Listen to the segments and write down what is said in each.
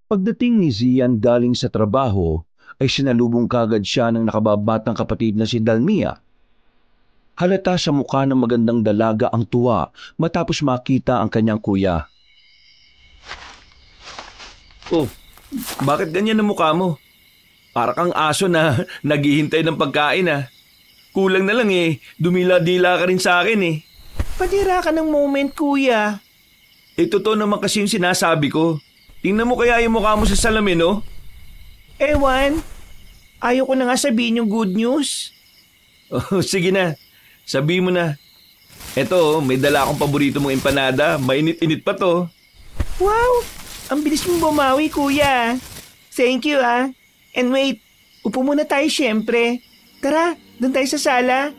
Pagdating ni Zian galing sa trabaho, ay sinalubong kagad siya ng nakababatang kapatid na si Dalmia. Halata sa mukha ng magandang dalaga ang tuwa matapos makita ang kanyang kuya. Oh, bakit ganyan ang mukha mo? Para kang aso na naghihintay ng pagkain ah. Kulang na lang dumila-dila ka rin sa akin eh. Padira ka ng moment, kuya. Totoo naman kasi yung sinasabi ko. Tingnan mo kaya yung mukha mo sa salamin, oh. Ewan, ayaw ko na nga sabihin yung good news. Oh, sige na, sabihin mo na. Eto, may dala akong paborito mong empanada. Mainit-init pa to. Wow, ang bilis mong bumawi, kuya. Thank you, ah. And wait, upo muna tayo syempre. Tara, doon tayo sa sala.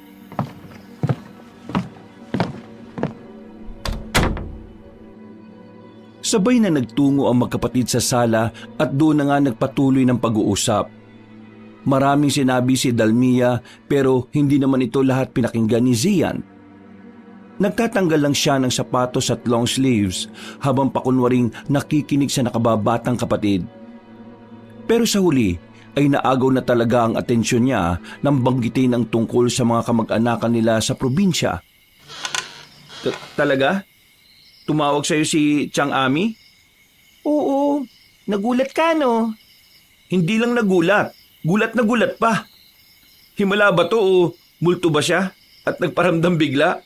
Sabay na nagtungo ang magkapatid sa sala at doon na nga nagpatuloy ng pag-uusap. Maraming sinabi si Dalmia pero hindi naman ito lahat pinakinggan ni Zian. Nagtatanggal lang siya ng sapatos at long sleeves habang pakunwaring nakikinig sa nakababatang kapatid. Pero sa huli ay naagaw na talaga ang atensyon niya nang banggitin ang tungkol sa mga kamag-anakan nila sa probinsya. Talaga? Tumawag sa'yo si Chang Ami? Oo, nagulat ka no? Hindi lang nagulat, gulat na gulat pa. Himala ba to o multo ba siya at nagparamdam bigla?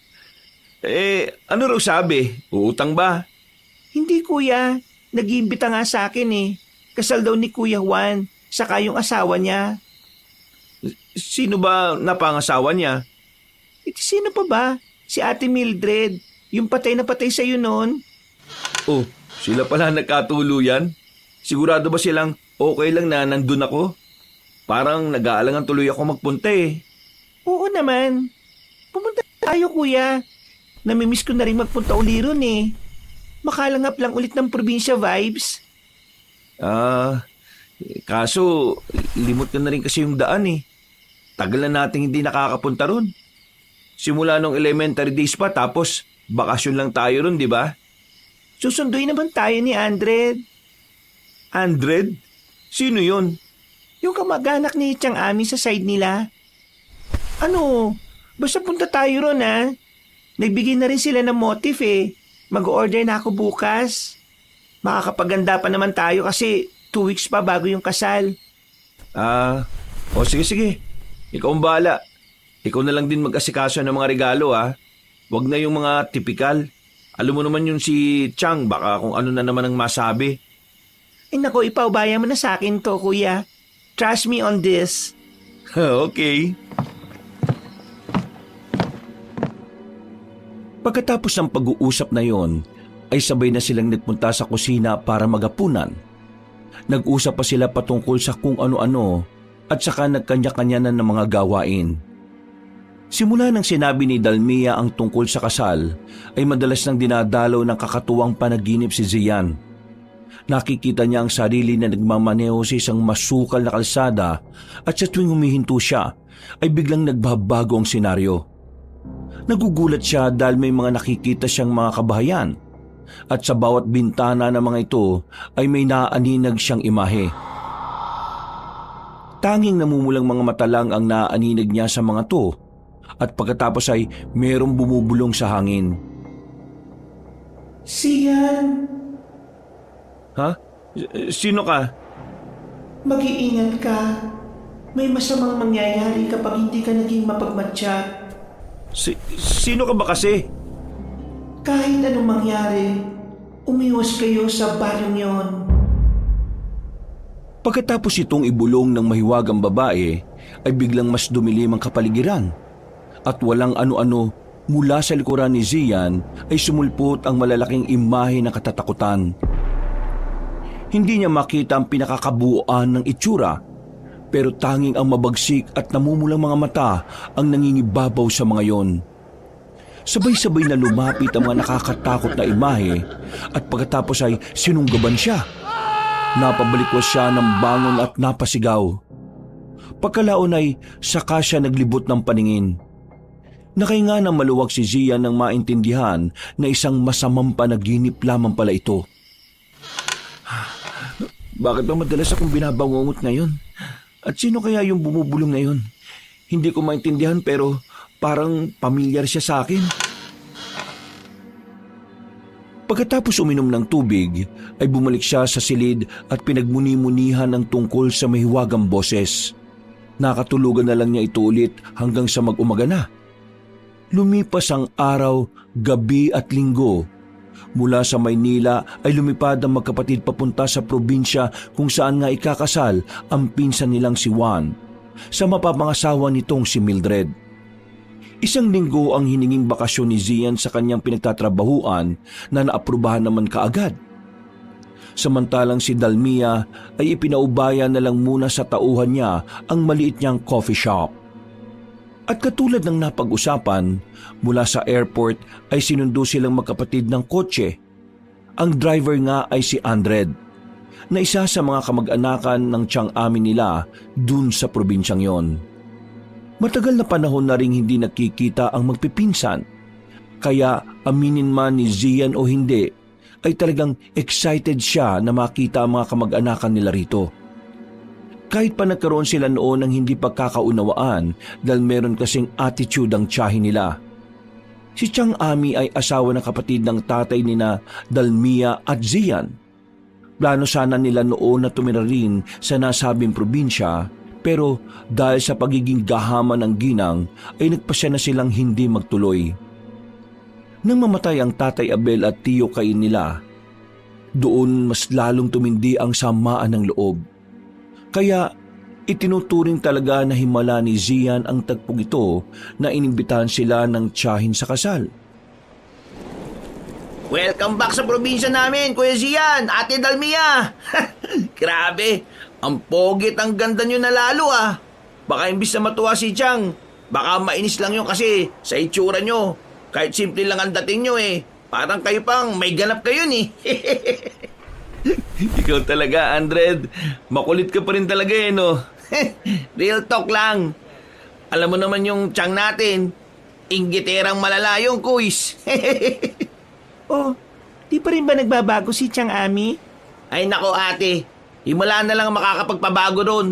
Ano raw sabi? Uutang ba? Hindi kuya, nag-iimbita nga sa akin eh. Kasal daw ni Kuya Juan, saka yung asawa niya. Sino ba napangasawa niya? Sino pa ba? Si Ate Mildred. Yung patay na patay sa'yo noon. Oh, sila pala nagkatuluyan? Sigurado ba silang okay lang na nandun ako? Parang nag-aalangan tuloy ako magpunta eh. Oo naman. Pumunta tayo kuya. Namimiss ko na rin magpunta uli ron eh. Makalangap lang ulit ng probinsya vibes. Kaso limot na rin kasi yung daan eh. Tagal na nating hindi nakakapunta ron. Simula nung elementary days pa tapos bakasyon lang tayo ron, di ba? Susunduin naman tayo ni Andred. Andred? Sino yun? Yung kamag-anak ni Chang Ami sa side nila. Ano? Basta punta tayo ron ha. Nagbigay na rin sila ng motif eh. Mag-order na ako bukas. Makakapaganda pa naman tayo kasi 2 weeks pa bago yung kasal. Sige. Ikaw ang bahala. Ikaw na lang din mag-asikaso ng mga regalo ha. Wag na yung mga tipikal. Alam mo naman yung si Chang, baka kung ano na naman ang masabi. Nako, ipaubaya mo na sa akin to, kuya. Trust me on this. Okay. Pagkatapos ng pag-uusap na yon, ay sabay na silang nagpunta sa kusina para magapunan. Nag-usap pa sila patungkol sa kung ano-ano at saka nagkanya-kanya na ng mga gawain. Simula nang sinabi ni Dalmia ang tungkol sa kasal, ay madalas nang dinadalaw ng kakatuwang panaginip si Zian. Nakikita niya ang sarili na nagmamaneho sa isang masukal na kalsada at sa tuwing humihinto siya, ay biglang nagbabago ang senaryo. Nagugulat siya dahil may mga nakikita siyang mga kabahayan at sa bawat bintana ng mga ito ay may naaaninag siyang imahe. Tanging namumulang mga mata lang ang naaaninag niya sa mga to. At pagkatapos ay mayroong bumubulong sa hangin. Zian! Ha? Sino ka? Mag-iingat ka. May masamang mangyayari kapag hindi ka naging mapagmatsyag. Sino ka ba kasi? Kahit anong mangyari, umiwas kayo sa baryong yon. Pagkatapos itong ibulong ng mahiwagang babae, ay biglang mas dumilim ang kapaligiran. At walang ano-ano mula sa likuran ni Zian ay sumulpot ang malalaking imahe ng katatakutan. Hindi niya makita ang pinakakabuuan ng itsura, pero tanging ang mabagsik at namumulang mga mata ang nangingibabaw sa mga yon. Sabay-sabay na lumapit ang mga nakakatakot na imahe at pagkatapos ay sinunggaban siya. Napabalikwas siya ng bangon at napasigaw. Pagkalaon ay saka siya naglibot ng paningin. Nakahinga ng maluwag si Zian nang maintindihan na isang masamang panaginip lamang pala ito. Bakit ba madalas akong binabangungot ngayon? At sino kaya yung bumubulong ngayon? Hindi ko maintindihan pero parang pamilyar siya sa akin. Pagkatapos uminom ng tubig, ay bumalik siya sa silid at pinagmuni-munihan ng tungkol sa mahiwagang boses. Nakatulugan na lang niya ito ulit hanggang sa mag-umaga na. Lumipas ang araw, gabi at linggo. Mula sa Maynila ay lumipad ang magkapatid papunta sa probinsya kung saan nga ikakasal ang pinsan nilang si Juan sa mapapangasawa nitong si Mildred. Isang linggo ang hininging bakasyon ni Zian sa kanyang pinagtatrabahuan na naaprubahan naman kaagad. Samantalang si Dalmia ay ipinaubaya na lang muna sa tauhan niya ang maliit niyang coffee shop. At katulad ng napag-usapan, mula sa airport ay sinundo silang magkapatid ng kotse. Ang driver nga ay si Andred, na isa sa mga kamag-anakan ng tiyang amin nila dun sa probinsyang yon. Matagal na panahon na ring hindi nakikita ang magpipinsan, kaya aminin man ni Zian o hindi, ay talagang excited siya na makita ang mga kamag-anakan nila rito. Kahit pa nagkaroon sila noon ng hindi pagkakaunawaan dahil meron kasing attitude ang tiyahin nila. Si Tiang Ami ay asawa ng kapatid ng tatay nina Dalmia at Zian. Plano sana nila noon na tumira rin sa nasabing probinsya, pero dahil sa pagiging gahaman ng ginang ay nagpasya na silang hindi magtuloy. Nang mamatay ang tatay Abel at tiyo Cain nila, doon mas lalong tumindi ang samaan ng loob. Kaya itinuturing talaga na himala ni Zian ang tagpong ito na inimbitahan sila ng tiyahin sa kasal. Welcome back sa probinsya namin, Kuya Zian, Ate Dalmia. Grabe, ang pogit, ang ganda nyo na lalo ah. Baka imbis na matuwa si Chang, baka mainis lang yun kasi sa itsura nyo. Kahit simple lang ang dating nyo eh. Parang kayo pang may ganap kayo eh. Ikaw talaga, Andred. Makulit ka pa rin talaga eh, no? Real talk lang. Alam mo naman yung Chang natin, inggiterang malala yung kuis. Oh, di pa rin ba nagbabago si Tiang Ami? Ay nako ate, himala na lang makakapagpabago ron.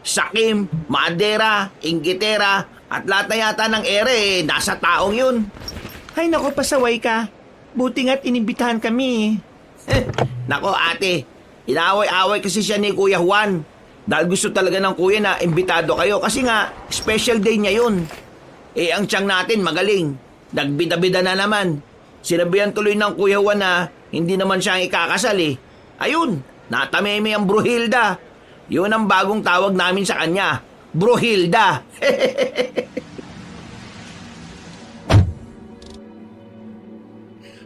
Sakim, maadera, inggitera, at lahat na yata ng ere nasa taong yun. Ay nako, pasaway ka. Buti nga't inimbitahan kami. Nako ate, inaaway-away kasi siya ni Kuya Juan. Dahil gusto talaga ng kuya na imbitado kayo kasi nga special day niya yun. Eh ang Tiang natin magaling, nagbida-bida na naman. Sinabihan tuloy ng Kuya Juan na hindi naman siya ang ikakasal eh. Ayun, natameme ang Bruhilda. Yun ang bagong tawag namin sa kanya, Bruhilda.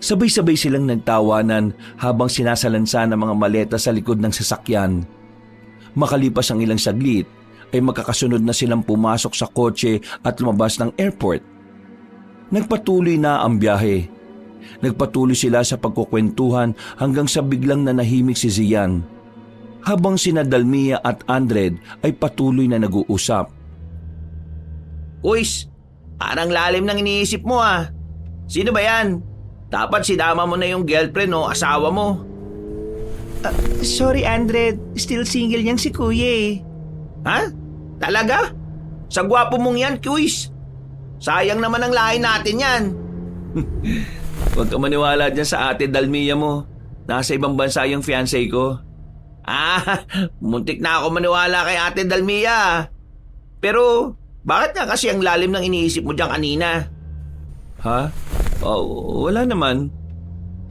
Sabay-sabay silang nagtawanan habang sinasalansan ang mga maleta sa likod ng sasakyan. Makalipas ang ilang saglit, ay magkakasunod na silang pumasok sa kotse at lumabas ng airport. Nagpatuloy na ang biyahe. Nagpatuloy sila sa pagkukwentuhan hanggang sa biglang nanahimik si Zian, habang sina Dalmia at Andred ay patuloy na nag-uusap. Uys, parang lalim ng iniisip mo ah. Sino ba yan? Dapat sinama mo na yung girlfriend o asawa mo. Sorry, Andred. Still single niyang si Kuya eh. Ha? Talaga? Sa gwapo mong yan, Kuis. Sayang naman ang lahi natin yan. Huwag ka maniwala dyan sa ate Dalmia mo. Nasa ibang bansa yung fiancé ko. Muntik na ako maniwala kay ate Dalmia. Pero, bakit nga kasi ang lalim ng iniisip mo dyan kanina? Ha? Oh, wala naman.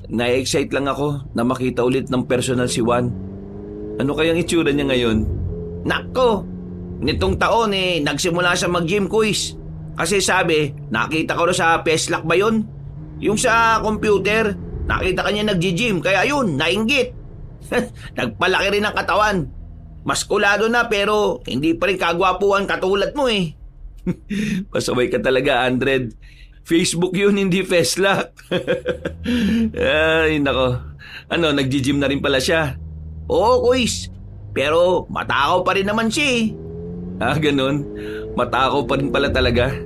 Na-excite lang ako na makita ulit ng personal si Juan. Ano kayang itsura niya ngayon? Nako, nitong taon nagsimula siya mag-gym, Kuis. Kasi sabi, nakita ko na sa Peslak ba yun? Yung sa computer, nakita kanya nag-gym, kaya yun, nainggit. Nagpalaki rin ang katawan. Maskulado na pero hindi pa rin kagwapuan katulad mo eh. Pasaway ka talaga, Andred. Facebook yun, hindi Peslak. Ay, nako. Ano, nag-gym na rin pala siya? Oo, Kuis. Pero matakaw pa rin naman siya eh. Ganun. Matakaw pa rin pala talaga.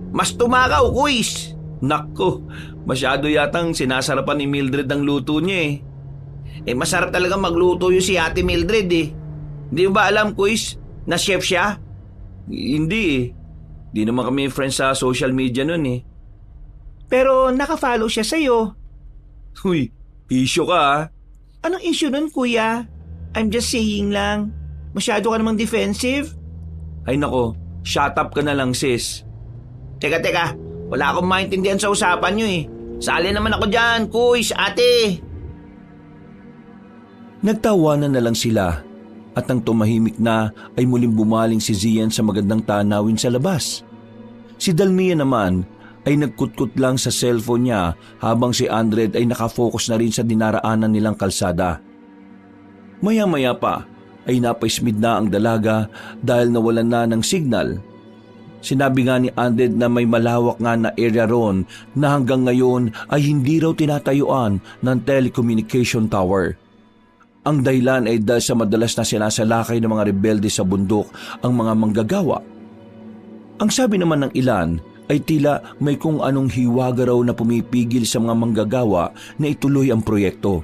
Mas tumakaw, Kuis. Nako, masyado yatang sinasarapan ni Mildred ang luto niya eh. Masarap talaga magluto yung si Ate Mildred eh. Hindi mo ba alam, Kuis, na chef siya? Hindi eh. Di naman kami friends sa social media nun eh. Pero nakafollow siya sa'yo. Uy, issue ka ah. Anong issue nun, kuya? I'm just saying lang. Masyado ka namang defensive. Ay nako, shut up ka na lang sis. Teka, wala akong maintindihan sa usapan nyo eh. Sali naman ako dyan, Kuis, ate. Nagtawanan na lang sila at nang tumahimik na ay muling bumaling si Zian sa magandang tanawin sa labas. Si Dalmia naman ay nagkutkot lang sa cellphone niya habang si Andred ay nakafocus na rin sa dinaraanan nilang kalsada. Maya-maya pa ay napaismid na ang dalaga dahil nawalan na ng signal. Sinabi nga ni Andred na may malawak nga na area ron na hanggang ngayon ay hindi raw tinatayuan ng telecommunication tower. Ang dahilan ay dahil sa madalas na sinasalakay ng mga rebelde sa bundok ang mga manggagawa. Ang sabi naman ng ilan ay tila may kung anong hiwaga raw na pumipigil sa mga manggagawa na ituloy ang proyekto.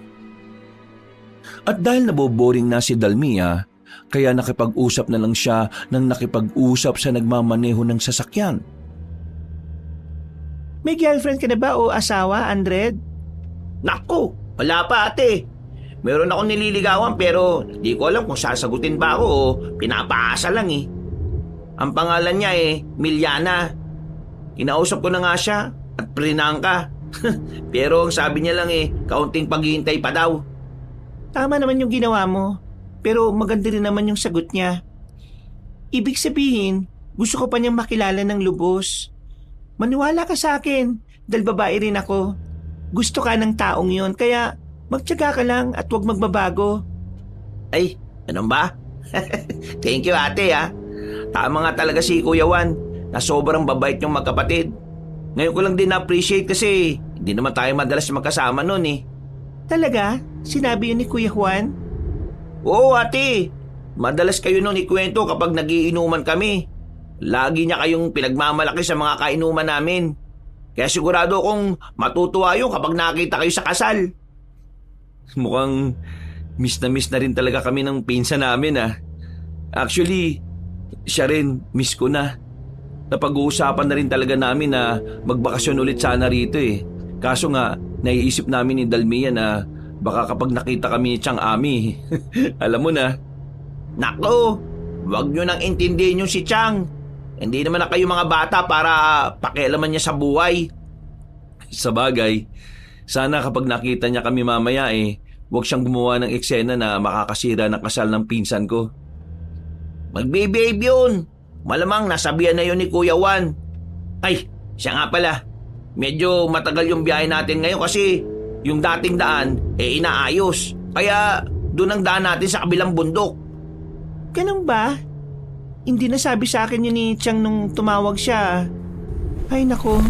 At dahil naboboring na si Dalmia, kaya nakipag-usap na lang siya nang nakipag-usap sa nagmamaneho ng sasakyan. May girlfriend ka na ba o asawa, Andred? Naku, wala pa ate. Meron akong nililigawan pero di ko alam kung sasagutin ba ako o pinapaasa lang eh. Ang pangalan niya Miliana. Kinausap ko na nga siya at prinangka. Pero ang sabi niya lang kaunting paghihintay pa daw. Tama naman yung ginawa mo. Pero maganda rin naman yung sagot niya. Ibig sabihin, gusto ko pa niyang makilala ng lubos. Maniwala ka sa akin dahil babae rin ako. Gusto ka ng taong yon kaya magtiyaga ka lang at huwag magbabago. Ay, ganun ba? Thank you ate ha. Tama nga talaga si Kuya Juan na sobrang babait yung magkapatid. Ngayon ko lang din na-appreciate kasi hindi naman tayo madalas magkasama noon eh. Talaga? Sinabi yun ni Kuya Juan? Oo ate, madalas kayo noon ikwento kapag nagiinuman kami. Lagi niya kayong pinagmamalaki sa mga kainuman namin. Kaya sigurado kong matutuwa yun kapag nakita kayo sa kasal. Mukhang miss na rin talaga kami ng pinsan namin ah. Actually, siya rin miss ko na. Napag-uusapan na rin talaga namin na magbakasyon ulit sana rito eh. Kaso nga, naiisip namin ni Dalmia na baka kapag nakita kami ni Chang Ami, alam mo na. Nako, wag nyo nang intindihin yung si Chang. Hindi naman na kayo mga bata para pakialaman niya sa buhay. Sa bagay, sana kapag nakita niya kami mamaya huwag siyang gumawa ng eksena na makakasira ng kasal ng pinsan ko. Magbe-babe yun. Malamang nasabihan na yun ni Kuya Juan. Ay, siya nga pala. Medyo matagal yung biyahe natin ngayon kasi yung dating daan inaayos. Kaya doon ang daan natin sa kabilang bundok. Ganun ba? Hindi nasabi sa akin yun ni Chang nung tumawag siya. Ay nako,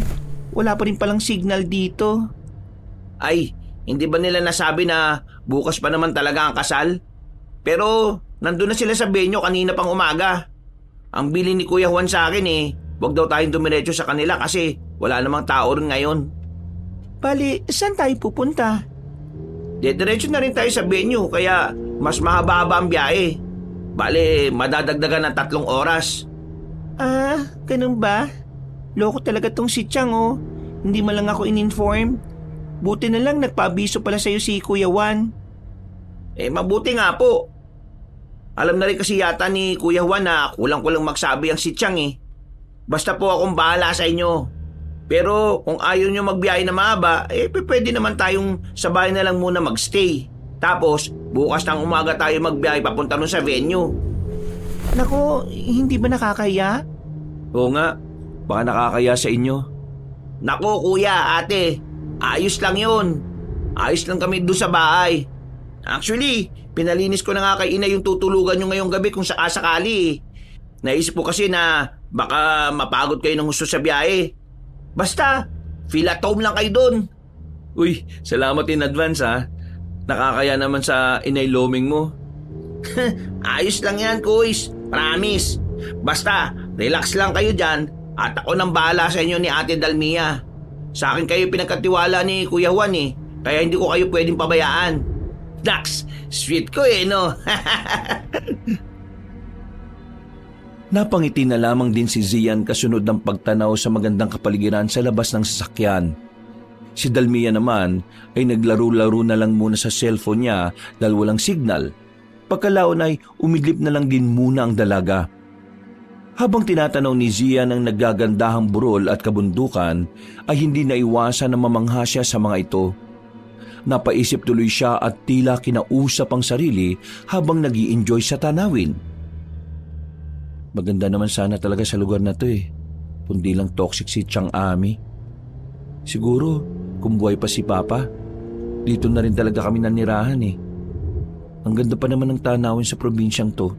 wala pa rin palang signal dito. Ay, hindi ba nila nasabi na bukas pa naman talaga ang kasal? Pero nandun na sila sa venue kanina pang umaga. Ang bili ni Kuya Juan sa akin wag daw tayong dumiretso sa kanila kasi wala namang tao rin ngayon. Bali, saan tayo pupunta? Diretso na rin tayo sa venue kaya mas mahaba-haba ang biyahe. Bali, madadagdagan ng 3 oras. Ah, ganun ba? Loko talaga tong si Chang Hindi man lang ako in-inform. Buti na lang nagpaabiso pala sa'yo si Kuya Juan. Mabuti nga po. Alam na rin kasi yata ni Kuya Juan na kulang-kulang magsabi ang si Chang Basta po akong bahala sa inyo. Pero kung ayaw nyo magbiyahe na mahaba, pwede naman tayong sa bahay na lang muna magstay. Tapos, bukas ng umaga tayo magbiyahe papunta nun sa venue. Nako, hindi ba nakakahiya? Oo nga, baka nakakaya sa inyo. Nako kuya, ate, ayos lang yun. Ayos lang kami doon sa bahay. Actually, pinalinis ko na nga kay ina yung tutulugan nyo ngayong gabi kung sakasakali. Naisip ko kasi na baka mapagod kayo ng gusto sa biyahe. Basta, feel at home lang kayo doon. Uy, salamat in advance ha. Nakakaya naman sa inay loming mo. Ayos lang yan, kuys. Promise. Basta, relax lang kayo dyan at ako nang bahala sa inyo ni Ate Dalmia. Sa akin kayo pinagkatiwala ni Kuya Juan kaya hindi ko kayo pwedeng pabayaan. Dax, sweet ko eh, no? Napangiti na lamang din si Zian kasunod ng pagtanaw sa magandang kapaligiran sa labas ng sasakyan. Si Dalmia naman ay naglaro-laro na lang muna sa cellphone niya dahil walang signal. Pagkalaon ay umidlip na lang din muna ang dalaga. Habang tinatanaw ni Zian ang naggagandahang burol at kabundukan, ay hindi naiwasan na mamangha siya sa mga ito. Napaisip tuloy siya at tila kinausap ang sarili habang nag-i-enjoy sa tanawin. Maganda naman sana talaga sa lugar na to eh. Kundi lang toxic si Chang Ami. Siguro, kung buhay pa si Papa, dito na rin talaga kami nanirahan eh. Ang ganda pa naman ng tanawin sa probinsyang to.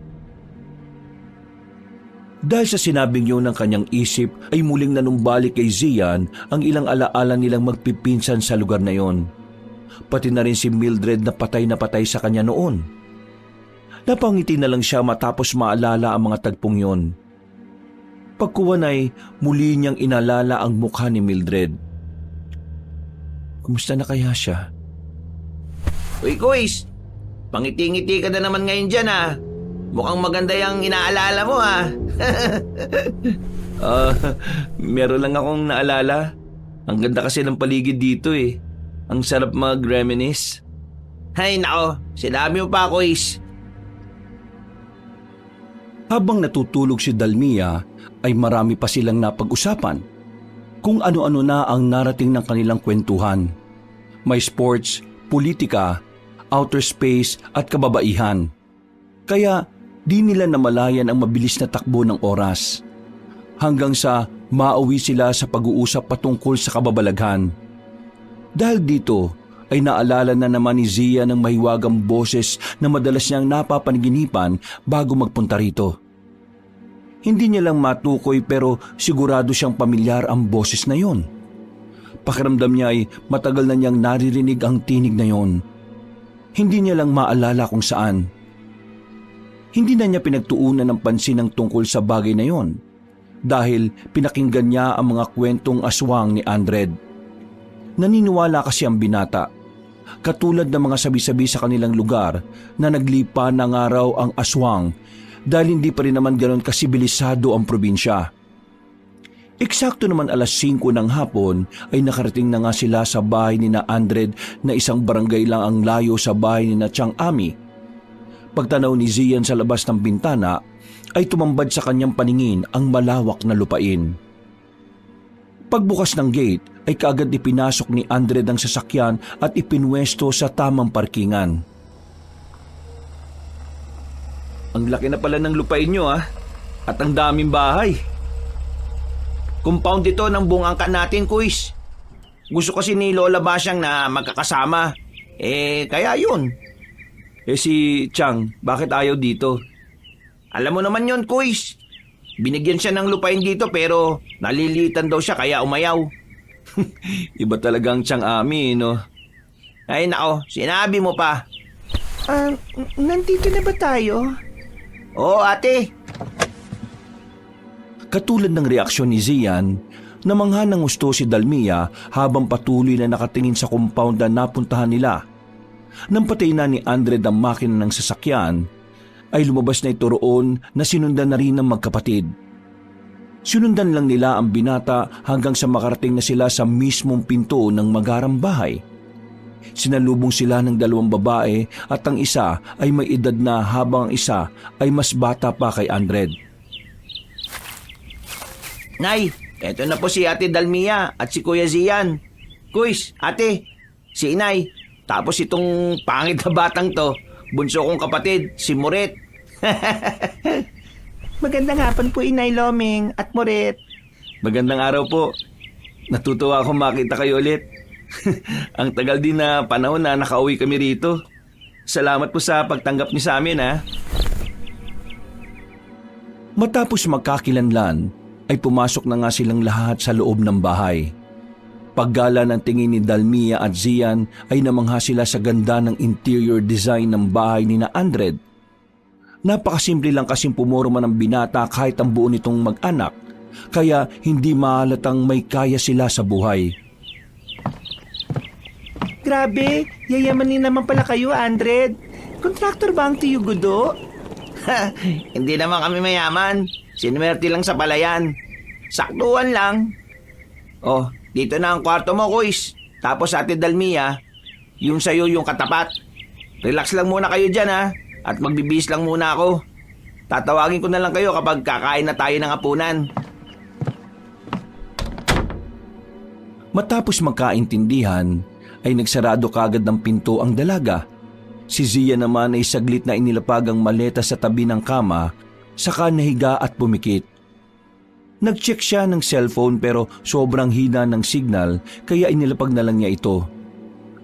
Dahil sa sinabing yun ng kanyang isip ay muling nanumbalik kay Zian ang ilang alaala nilang magpipinsan sa lugar na yon. Pati na rin si Mildred na patay sa kanya noon. Napangiti na lang siya matapos maalala ang mga tagpong yon. Pagkuwan ay muli niyang inalala ang mukha ni Mildred. Kumusta na kaya siya? Uy, Kuis, pangiti-ngiti ka na naman ngayon dyan ah. Mukhang maganda yung inaalala mo ah. Meron lang akong naalala. Ang ganda kasi ng paligid dito eh. Ang sarap mag-reminisce. Hay nako, sinabi mo pa, Kuis. Habang natutulog si Dalmia ay marami pa silang napag-usapan. Kung ano-ano na ang narating ng kanilang kwentuhan. May sports, politika, outer space at kababaihan. Kaya di nila namalayan ang mabilis na takbo ng oras. Hanggang sa mauwi sila sa pag-uusap patungkol sa kababalaghan. Dahil dito ay naalala na naman ni Zia ng mahiwagang boses na madalas niyang napapanaginipan bago magpunta rito. Hindi niya lang matukoy pero sigurado siyang pamilyar ang boses na yon. Pakiramdam niya ay matagal na niyang naririnig ang tinig na yon. Hindi niya lang maalala kung saan. Hindi na niya pinagtuunan ng pansin ang tungkol sa bagay na yon dahil pinakinggan niya ang mga kwentong aswang ni Andred. Naniniwala kasi ang binata. Katulad ng mga sabi-sabi sa kanilang lugar na naglipa ng araw ang aswang dahil hindi pa rin naman ganoon kasibilisado ang probinsya. Eksakto naman 5:00 ng hapon ay nakarating na nga sila sa bahay ni na Andred na isang barangay lang ang layo sa bahay ni na Chang Ami. Pagtanaw ni Zian sa labas ng bintana ay tumambad sa kanyang paningin ang malawak na lupain. Pagbukas ng gate ay kaagad ipinasok ni Andred ang sasakyan at ipinwesto sa tamang parkingan. Ang laki na pala ng lupain nyo at ang daming bahay. Compound ito ng buong angka natin, Kuis. Gusto kasi ni Lola Basyang na magkakasama. Kaya yun. Si Chang, bakit ayaw dito? Alam mo naman yun, Kuis. Binigyan siya ng lupain dito pero nalilitan daw siya kaya umayaw. Iba talagang Chang Ami, no? Ay nako, sinabi mo pa. Nandito na ba tayo? Oo, ate. Katulad ng reaksyon ni Zian, namangha ng gusto si Dalmia habang patuloy na nakatingin sa compound na napuntahan nila. Nang patay na ni Andred ang makina ng sasakyan, ay lumabas na ito roon na sinundan na rin ng magkapatid. Sinundan lang nila ang binata hanggang sa makarating na sila sa mismong pinto ng magarang bahay. Sinalubong sila ng 2 babae at ang isa ay may edad na habang ang isa ay mas bata pa kay Andred. Nay, eto na po si Ate Dalmia at si Kuya Zian. Kuis, ate, si Inay. Tapos itong pangit na batang to, bunso kong kapatid, si Moret. Magandang hapon po, Inay Loming at Moret. Magandang araw po. Natutuwa akong makita kayo ulit. Ang tagal din na panahon na nakauwi kami rito. Salamat po sa pagtanggap niyo sa amin, Matapos magkakilanlan, ay pumasok na nga silang lahat sa loob ng bahay. Paggala ng tingin ni Dalmia at Zian ay namangha sila sa ganda ng interior design ng bahay ni na Andred. Napakasimple lang kasing pumorma ng binata kahit ang buo nitong mag-anak, kaya hindi mahalatang may kaya sila sa buhay. Grabe, yayamanin naman pala kayo, Andred. Kontraktor ba ang Tiyo Gudo? Hindi naman kami mayaman. Sinuwerte lang sa palayan. Saktuhan lang. Oh, dito na ang kwarto mo, Kuis. Tapos Ate Dalmia, yung sayo yung katapat. Relax lang muna kayo dyan, ha? At magbibihis lang muna ako. Tatawagin ko na lang kayo kapag kakain na tayo ng hapunan. Matapos magkaintindihan, ay nagsarado kagad ng pinto ang dalaga. Si Zia naman ay saglit na inilapag ang maleta sa tabi ng kama, saka nahiga at pumikit. Nag-check siya ng cellphone pero sobrang hina ng signal kaya inilapag na lang niya ito.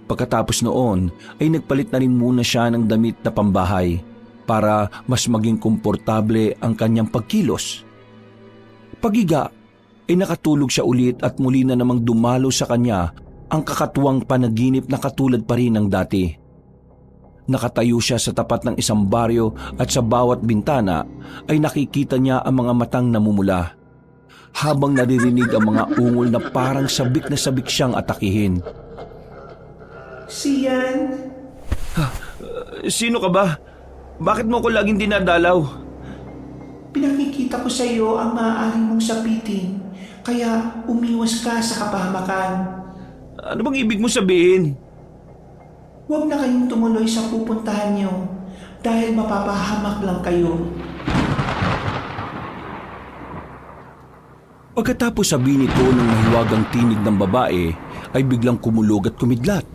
Pagkatapos noon ay nagpalit na rin muna siya ng damit na pambahay para mas maging komportable ang kanyang pagkilos. Pagiga ay nakatulog siya ulit at muli na namang dumalo sa kanya ang kakatuwang panaginip na katulad pa rin ng dati. Nakatayo siya sa tapat ng isang baryo at sa bawat bintana ay nakikita niya ang mga matang namumula. Habang naririnig ang mga ungol na parang sabik na sabik siyang atakihin. Sian? Sino ka ba? Bakit mo ko laging dinadalaw? Pinakikita ko sa iyo ang maaari mong sapitin, kaya umiwas ka sa kapahamakan. Ano bang ibig mo sabihin? Huwag na kayong tumuloy sa pupuntahan niyo dahil mapapahamak lang kayo. Pagkatapos sabihin ito ng mahiwagang tinig ng babae ay biglang kumulog at kumidlat.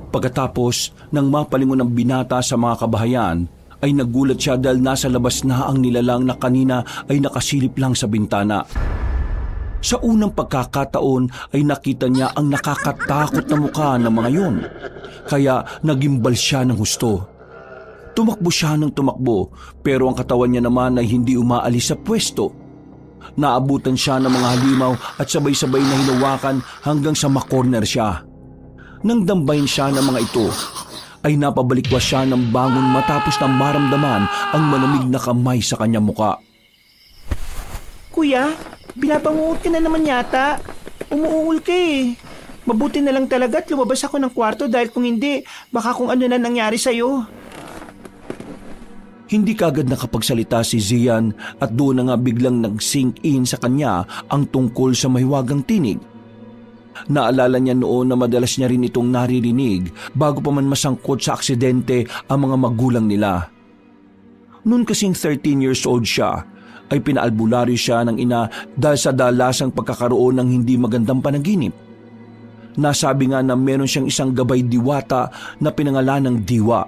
Pagkatapos nang mapalingon ng binata sa mga kabahayan ay nagulat siya dahil nasa labas na ang nilalang na kanina ay nakasilip lang sa bintana. Sa unang pagkakataon ay nakita niya ang nakakatakot na mukha ng mga yon, kaya nagimbal siya ng husto. Tumakbo siya ng tumakbo pero ang katawan niya naman ay hindi umaalis sa pwesto. Naabutan siya ng mga halimaw at sabay-sabay na hinawakan hanggang sa makorner siya. Nang dambayin siya ng mga ito, ay napabalikwas siya ng bangon matapos na maramdaman ang malamig na kamay sa kanyang muka. Kuya, binabangungot ka na naman yata. Umuungol ka eh. Mabuti na lang talaga at lumabas ako ng kwarto dahil kung hindi, baka kung ano na nangyari sa'yo. Hindi kagad nakapagsalita si Zian at doon na nga biglang nag-sink in sa kanya ang tungkol sa mahiwagang tinig. Naalala niya noon na madalas niya rin itong naririnig bago pa man masangkot sa aksidente ang mga magulang nila. Noon kasing 13 years old siya, ay pinaalbularyo siya ng ina dahil sa dalasang pagkakaroon ng hindi magandang panaginip. Nasabi nga na meron siyang isang gabay diwata na pinangalan ng Diwa.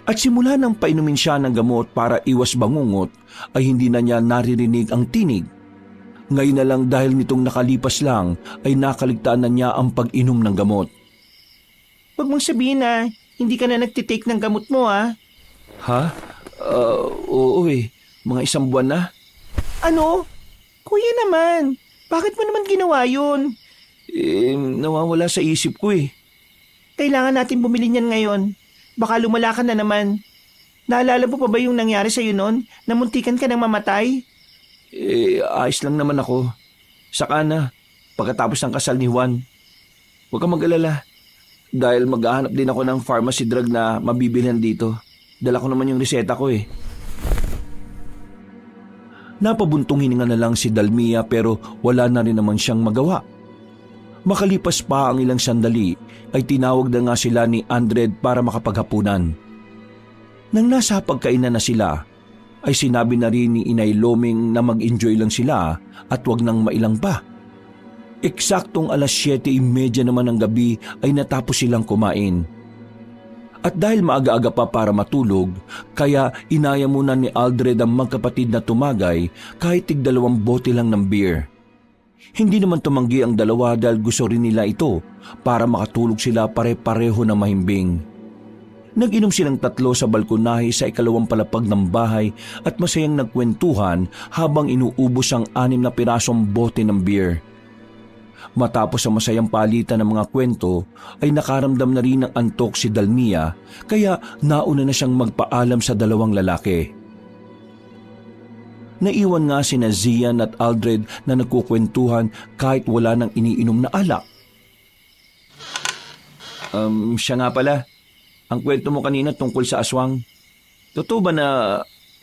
At simula nang painumin siya ng gamot para iwas bangungot ay hindi na niya naririnig ang tinig. Ngayon na lang dahil nitong nakalipas lang ay nakaligtaan na niya ang pag-inom ng gamot. Huwag mong sabihin na hindi ka na nagtitake ng gamot mo ha. Ha? Oo eh. Mga 1 buwan na. Ano? Kuya naman, bakit mo naman ginawa yun? Nawawala sa isip ko eh. Kailangan natin bumili niyan ngayon. Baka lumala ka na naman. Naalala mo pa ba yung nangyari sa'yo noon? Namuntikan ka ng mamatay? Ayos lang naman ako. Saka na, pagkatapos ng kasal ni Juan. Huwag kang mag-alala. Dahil maghahanap din ako ng pharmacy drug na mabibilhan dito. Dala ko naman yung reseta ko eh. Napabuntong hininga na lang si Dalmia pero wala na rin naman siyang magawa. Makalipas pa ang ilang sandali ay tinawag na nga sila ni Andred para makapaghapunan. Nang nasa pagkainan na sila, ay sinabi na rin ni Inay Loming na mag-enjoy lang sila at wag nang mailang pa. Eksaktong 7:30 naman ng gabi ay natapos silang kumain. At dahil maaga-aga pa para matulog, kaya inaya muna ni Aldred ang magkapatid na tumagay kahit tig 2 bote lang ng beer. Hindi naman tumanggi ang dalawa dahil gusto rin nila ito para makatulog sila pare-pareho na mahimbing. Nag-inom silang 3 sa balkonahe sa 2nd palapag ng bahay at masayang nagkwentuhan habang inuubos ang 6 na pirasong bote ng beer. Matapos ang masayang palitan ng mga kwento ay nakaramdam na rin ng antok si Dalmia kaya nauna na siyang magpaalam sa 2 lalaki. Naiwan nga sina Zian at Aldred na nagkukwentuhan kahit wala nang iniinom na alak. Siya nga pala. Ang kwento mo kanina tungkol sa aswang. Totoo ba na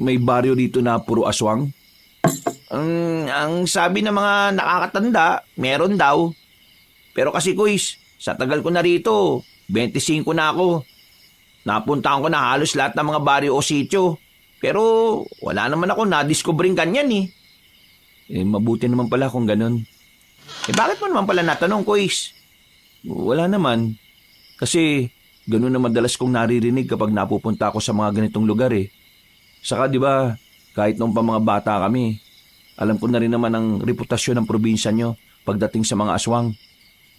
may baryo dito na puro aswang? Ang sabi ng mga nakakatanda, meron daw. Pero kasi Kuis, sa tagal ko na rito, 25 na ako. Napuntahan ko na halos lahat ng mga baryo o sityo. Pero wala naman ako na-discovering ganyan eh. Mabuti naman pala kung ganun. Bakit mo naman pala natanong, Kuis? Wala naman. Kasi ganun na madalas kong naririnig kapag napupunta ako sa mga ganitong lugar eh. Saka di ba, kahit noong pa mga bata kami, alam ko na rin naman ang reputasyon ng probinsya nyo pagdating sa mga aswang,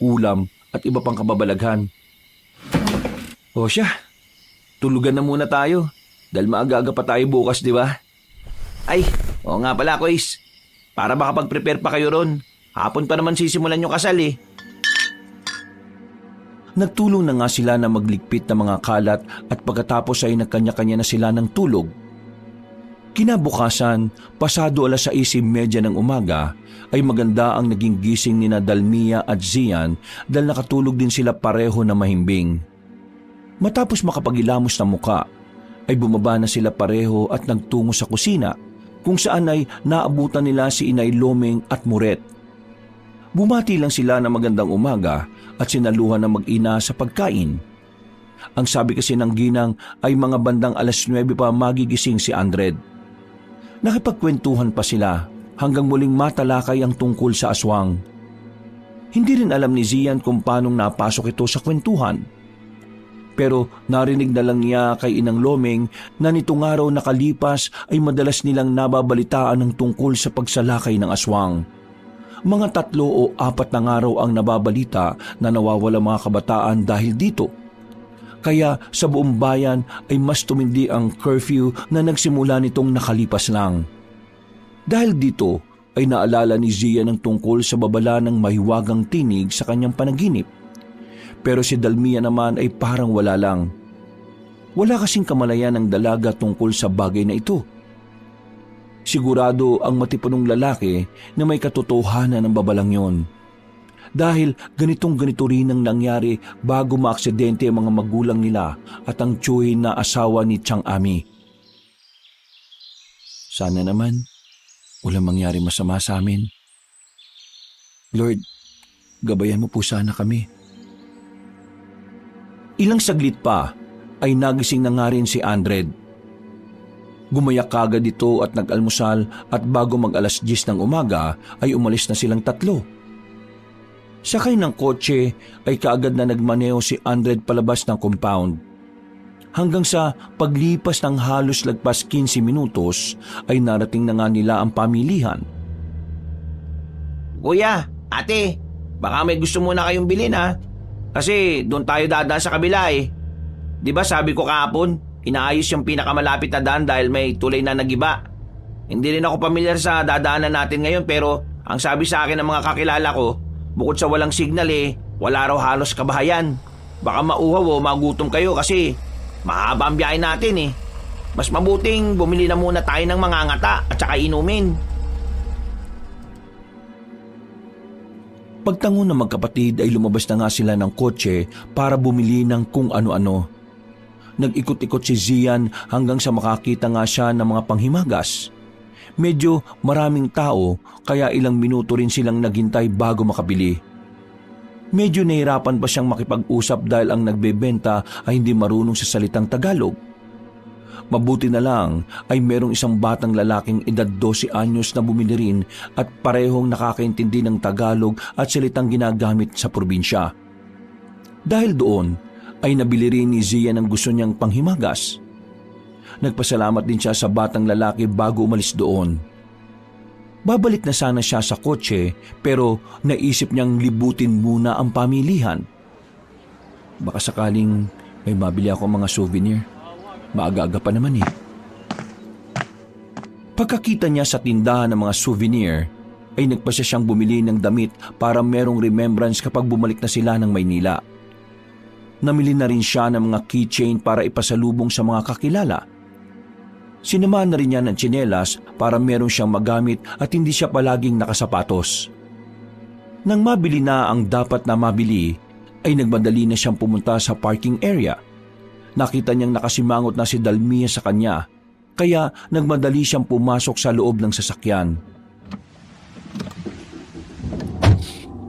ulam at iba pang kababalaghan. O siya, tulugan na muna tayo dahil maaga-aga pa tayo bukas, di ba? Ay, oo nga pala, Kuis. Para makapag-prepare pa kayo ron. Hapon pa naman sisimulan yung kasal eh. Nagtulong na nga sila na magligpit ng mga kalat at pagkatapos ay nagkanya-kanya na sila ng tulog. Kinabukasan, pasado 6:30 ng umaga, ay maganda ang naging gising ni Dalmia at Zian dahil nakatulog din sila pareho na mahimbing. Matapos makapagilamos ng muka, ay bumaba na sila pareho at nagtungo sa kusina kung saan ay naabutan nila si Inay Lomeng at Muret. Bumati lang sila na magandang umaga at sinaluhan ng mag-ina sa pagkain. Ang sabi kasi ng ginang ay mga bandang 9:00 pa magigising si Andred. Nakipagkwentuhan pa sila hanggang muling matalakay ang tungkol sa aswang. Hindi rin alam ni Zian kung paanong napasok ito sa kwentuhan. Pero narinig na lang niya kay Inang Lomeng na nitong araw nakalipas ay madalas nilang nababalitaan ng tungkol sa pagsalakay ng aswang. Mga 3 o 4 na araw ang nababalita na nawawala mga kabataan dahil dito. Kaya sa buong bayan ay mas tumindi ang curfew na nagsimula nitong nakalipas lang. Dahil dito ay naalala ni Zian ang tungkol sa babala ng mahiwagang tinig sa kanyang panaginip. Pero si Dalmia naman ay parang wala lang. Wala kasing kamalayan ng dalaga tungkol sa bagay na ito. Sigurado ang matipunong lalaki na may katotohanan ng babalang yon. Dahil ganito rin ang nangyari bago maaksidente ang mga magulang nila at ang tiyuhin na asawa ni Chang Ami. Sana naman walang mangyari masama sa amin. Lord, gabayan mo po sana kami. Ilang saglit pa ay nagising na nga rin si Andred. Gumayak kagad ito at nag-almusal at bago mag-10:00 ng umaga ay umalis na silang 3. Sakay ng kotse ay kaagad na nagmaneho si Andred palabas ng compound. Hanggang sa paglipas ng halos lagpas 15 minutos ay narating na nga nila ang pamilihan. Kuya, ate, baka may gusto muna kayong bilhin ha. Kasi doon tayo dadaan sa kabila eh. Di ba sabi ko kahapon, inaayos yung pinakamalapit na daan dahil may tulay na nagiba. Hindi rin ako pamilyar sa dadaanan natin ngayon pero ang sabi sa akin ng mga kakilala ko, bukod sa walang signal wala raw halos kabahayan. Baka mauhaw o magutom kayo kasi mahaba ang biyahe natin eh. Mas mabuting bumili na muna tayo ng mga ngata at saka inumin. Pagtango ng magkapatid ay lumabas na nga sila ng kotse para bumili ng kung ano-ano. Nag-ikot-ikot si Zian hanggang sa makakita nga siya ng mga panghimagas. Medyo maraming tao kaya ilang minuto rin silang naghintay bago makabili. Medyo nahirapan pa siyang makipag-usap dahil ang nagbebenta ay hindi marunong sa salitang Tagalog. Mabuti na lang ay merong isang batang lalaking edad 12 anyos na bumili rin at parehong nakakaintindi ng Tagalog at salitang ginagamit sa probinsya. Dahil doon ay nabili rin ni Zian ang gusto niyang panghimagas. Nagpasalamat din siya sa batang lalaki bago umalis doon. Babalik na sana siya sa kotse pero naisip niyang libutin muna ang pamilihan. Baka sakaling may mabili ako mga souvenir. Maaga-aga pa naman eh. Pagkakita niya sa tindahan ng mga souvenir, ay nagpasya siyang bumili ng damit para merong remembrance kapag bumalik na sila ng Maynila. Namili na rin siya ng mga keychain para ipasalubong sa mga kakilala. Sinamahan na rin niya ng tsinelas para meron siyang magamit at hindi siya palaging nakasapatos. Nang mabili na ang dapat na mabili, ay nagmadali na siyang pumunta sa parking area. Nakita niyang nakasimangot na si Dalmia sa kanya, kaya nagmadali siyang pumasok sa loob ng sasakyan.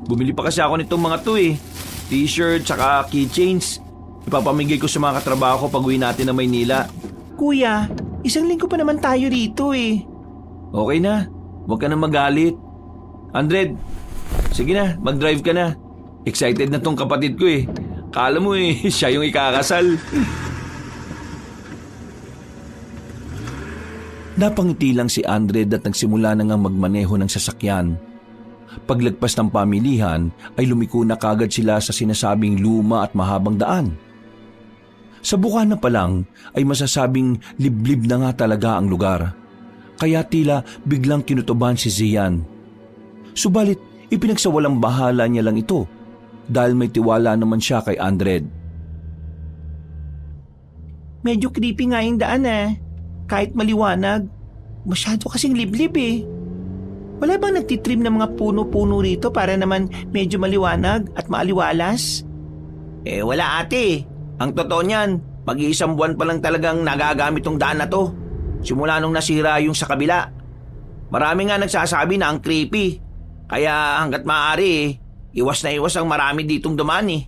Bumili pa kasi ako nitong mga to eh. T-shirt tsaka keychains. Ipapamigay ko sa mga katrabaho ko pag uwi natin na Maynila. Kuya, isang linggo pa naman tayo rito eh. Okay na, huwag ka na magalit. 100, sige na, mag-drive ka na. Excited na tong kapatid ko eh. Kala mo eh, siya yung ikakasal. Napangiti lang si Andred at nagsimula na ngang magmaneho ng sasakyan. Paglagpas ng pamilihan ay lumiko na kagad sila sa sinasabing luma at mahabang daan. Sa bukana pa lang ay masasabing liblib na nga talaga ang lugar. Kaya tila biglang kinutuban si Zian. Subalit ipinagsawalang bahala niya lang ito dahil may tiwala naman siya kay Andred. Medyo creepy nga yung daan Kahit maliwanag, masyado kasing liblib eh. Wala bang nagtitrim ng mga puno-puno rito para naman medyo maliwanag at maaliwalas? Wala ate. Ang totoo niyan, mag-iisang buwan pa lang talagang nagagamit tong daan na to. Simula nung nasira yung sa kabila. Marami nga nagsasabi na ang creepy. Kaya hanggat maaari, iwas na iwas ang marami ditong dumaan eh.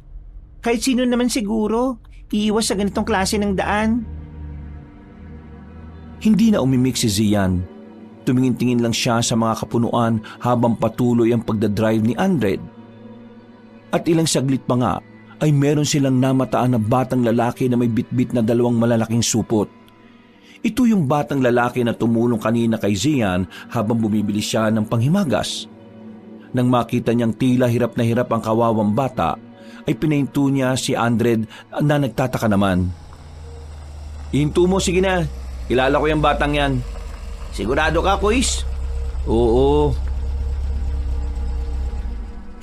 Kahit sino naman siguro, iiwas sa ganitong klase ng daan. Hindi na umimik si Zian. Tumingin-tingin lang siya sa mga kapunuan habang patuloy ang pagdadrive ni Andred. At ilang saglit pa nga ay meron silang namataan na batang lalaki na may bitbit na 2 malalaking supot. Ito yung batang lalaki na tumulong kanina kay Zian habang bumibili siya ng panghimagas. Nang makita niyang tila hirap na hirap ang kawawang bata, ay pinahinto niya si Andred na nagtataka naman. Ihinto mo, sige na. Kilala ko yung batang yan. Sigurado ka, Kuis? Oo.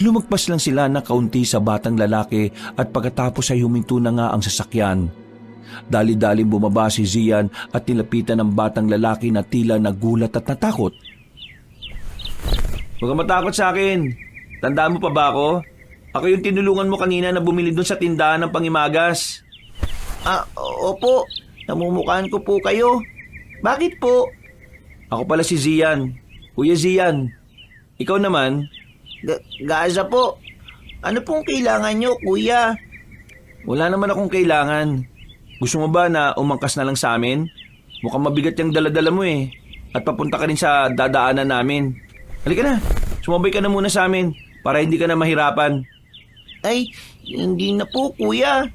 Lumagpas lang sila na kaunti sa batang lalaki at pagkatapos ay huminto na nga ang sasakyan. Dali-daling bumaba si Zian at nilapitan ng batang lalaki na tila nagulat at natakot. Huwag ka matakot sa akin. Tandaan mo pa ba ako? Ako yung tinulungan mo kanina na bumili doon sa tindahan ng pangimagas. Opo. Namumukhaan ko po kayo. Bakit po? Ako pala si Zian. Kuya Zian. Ikaw naman? Gaza po. Ano pong kailangan nyo, kuya? Wala naman akong kailangan. Gusto mo ba na umangkas na lang sa amin? Mukhang mabigat yung dala-dala mo eh. At papunta ka rin sa dadaanan namin. Halika na. Sumabay ka na muna sa amin para hindi ka na mahirapan. Ay, hindi na po, kuya.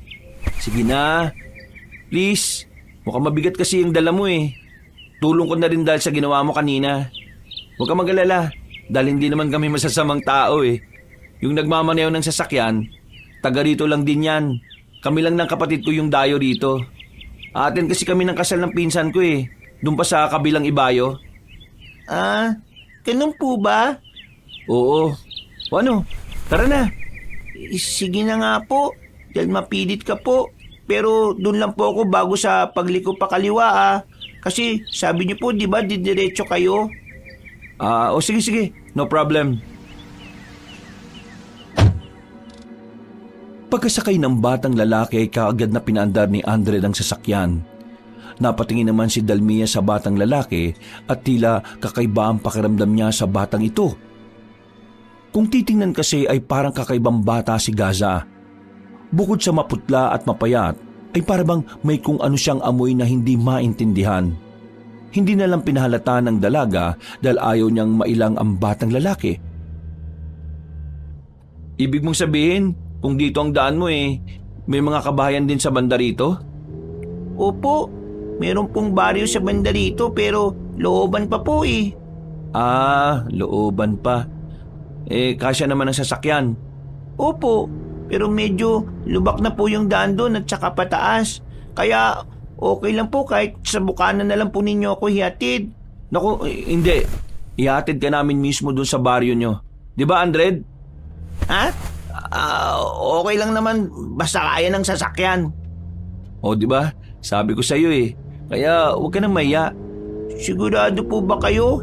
Sige na. Please. Mukhang mabigat kasi yung dala mo eh. Tulong ko na rin dahil sa ginawa mo kanina. Huwag ka mag-alala dahil hindi naman kami masasamang tao eh. Yung nagmamaneho ng sasakyan, taga rito lang din yan. Kami lang ng kapatid ko yung dayo rito. Atin kasi kami ng kasal ng pinsan ko eh. Doon pa sa kabilang ibayo. Ganun po ba? Oo. O ano? Tara na. Sige na nga po. Dahil mapilit ka po. Pero doon lang po ako bago sa pagliko pa kaliwa Kasi sabi niyo po, di ba, didiretso kayo? O sige. No problem. Pagkasakay ng batang lalaki ay kaagad na pinaandar ni Andred ang sasakyan. Napatingin naman si Dalmia sa batang lalaki at tila kakaiba ang pakiramdam niya sa batang ito. Kung titingnan kasi ay parang kakaibang bata si Gaza. Bukod sa maputla at mapayat, ay parang may kung ano siyang amoy na hindi maintindihan. Hindi na lang pinahalata ng dalaga dahil ayaw niyang mailang ang batang lalaki. Ibig mong sabihin, kung dito ang daan mo may mga kabahayan din sa banda rito? Opo, meron pong baryo sa banda rito pero looban pa po eh. Looban pa. Kasya naman ang sasakyan. Opo, pero medyo lubak na po yung daan doon at saka pataas. Kaya okay lang po kahit sa bukana na lang po ninyo ako hihatid. Naku, hindi. Ihatid ka namin mismo doon sa baryo nyo. Di ba, Andred? Okay lang naman basta kaya ng sasakyan. O di ba? Sabi ko sa iyo Kaya huwag ka nang mahiya. Sigurado po ba kayo?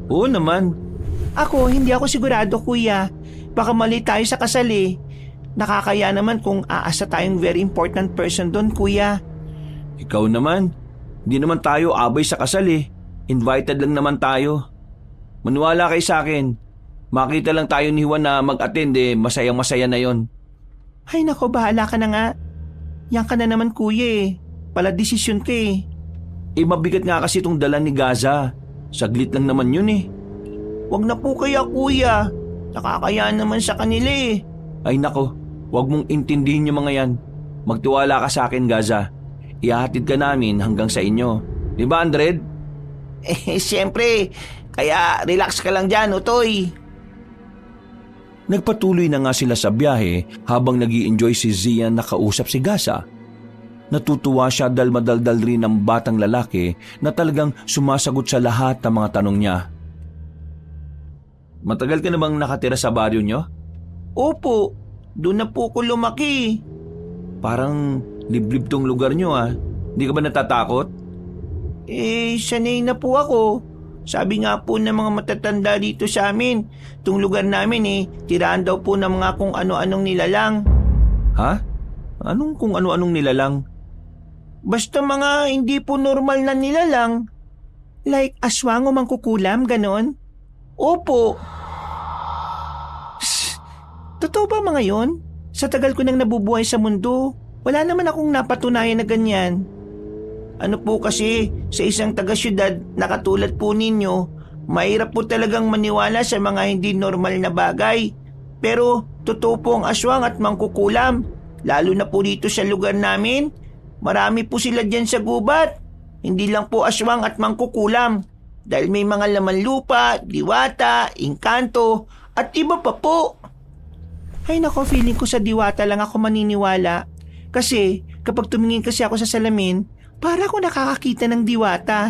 Oo naman. Hindi ako sigurado, kuya. Baka mali tayo sa kasal eh. Nakakaya naman kung aasa tayong very important person doon, kuya. Ikaw naman, hindi naman tayo abay sa kasal eh. Invited lang naman tayo. Maniwala kayo sa akin. Makita lang tayo ni Juan na mag-attend eh, masayang-masaya na yon. Ay nako, bahala ka na nga. Yan ka na naman, kuya eh. Pala desisyon ka eh. Mabigat nga kasi itong dala ni Gaza. Saglit lang naman yun eh. Wag na po kaya, kuya. Nakakaya naman sa kanila eh. Ay nako, huwag mong intindihin yung mga yan. Magtiwala ka sa akin, Gaza. Ihahatid ka namin hanggang sa inyo. Di ba, Andred? Siyempre. Kaya relax ka lang dyan, Utoy. Nagpatuloy na nga sila sa biyahe habang nag-i-enjoy si Zian na kausap si Gaza. Natutuwa siya dahil madaldal rin ang batang lalaki na talagang sumasagot sa lahat ng mga tanong niya. Matagal ka na bang nakatira sa baryo niyo? Opo, doon na po ko lumaki. Parang liblib tong lugar niyo ah. Hindi ka ba natatakot? Sanay na po ako. Sabi nga po ng mga matatanda dito sa amin, itong lugar namin tiraan daw po ng mga kung ano-anong nilalang. Ha? Anong kung ano-anong nilalang? Basta mga hindi po normal na nilalang. Like aswang o mangkukulam, ganon? Opo. Totoo ba mga yon? Sa tagal ko nang nabubuhay sa mundo, wala naman akong napatunayan na ganyan. Ano po kasi, sa isang taga-syudad na katulad po ninyo, mahirap po talagang maniwala sa mga hindi normal na bagay. Pero totoo po ang aswang at mangkukulam. Lalo na po dito sa lugar namin, marami po sila dyan sa gubat. Hindi lang po aswang at mangkukulam. Dahil may mga laman lupa, diwata, engkanto, at iba pa po. Ay nako, feeling ko sa diwata lang ako maniniwala. Kasi kapag tumingin kasi ako sa salamin, para ako nakakakita ng diwata.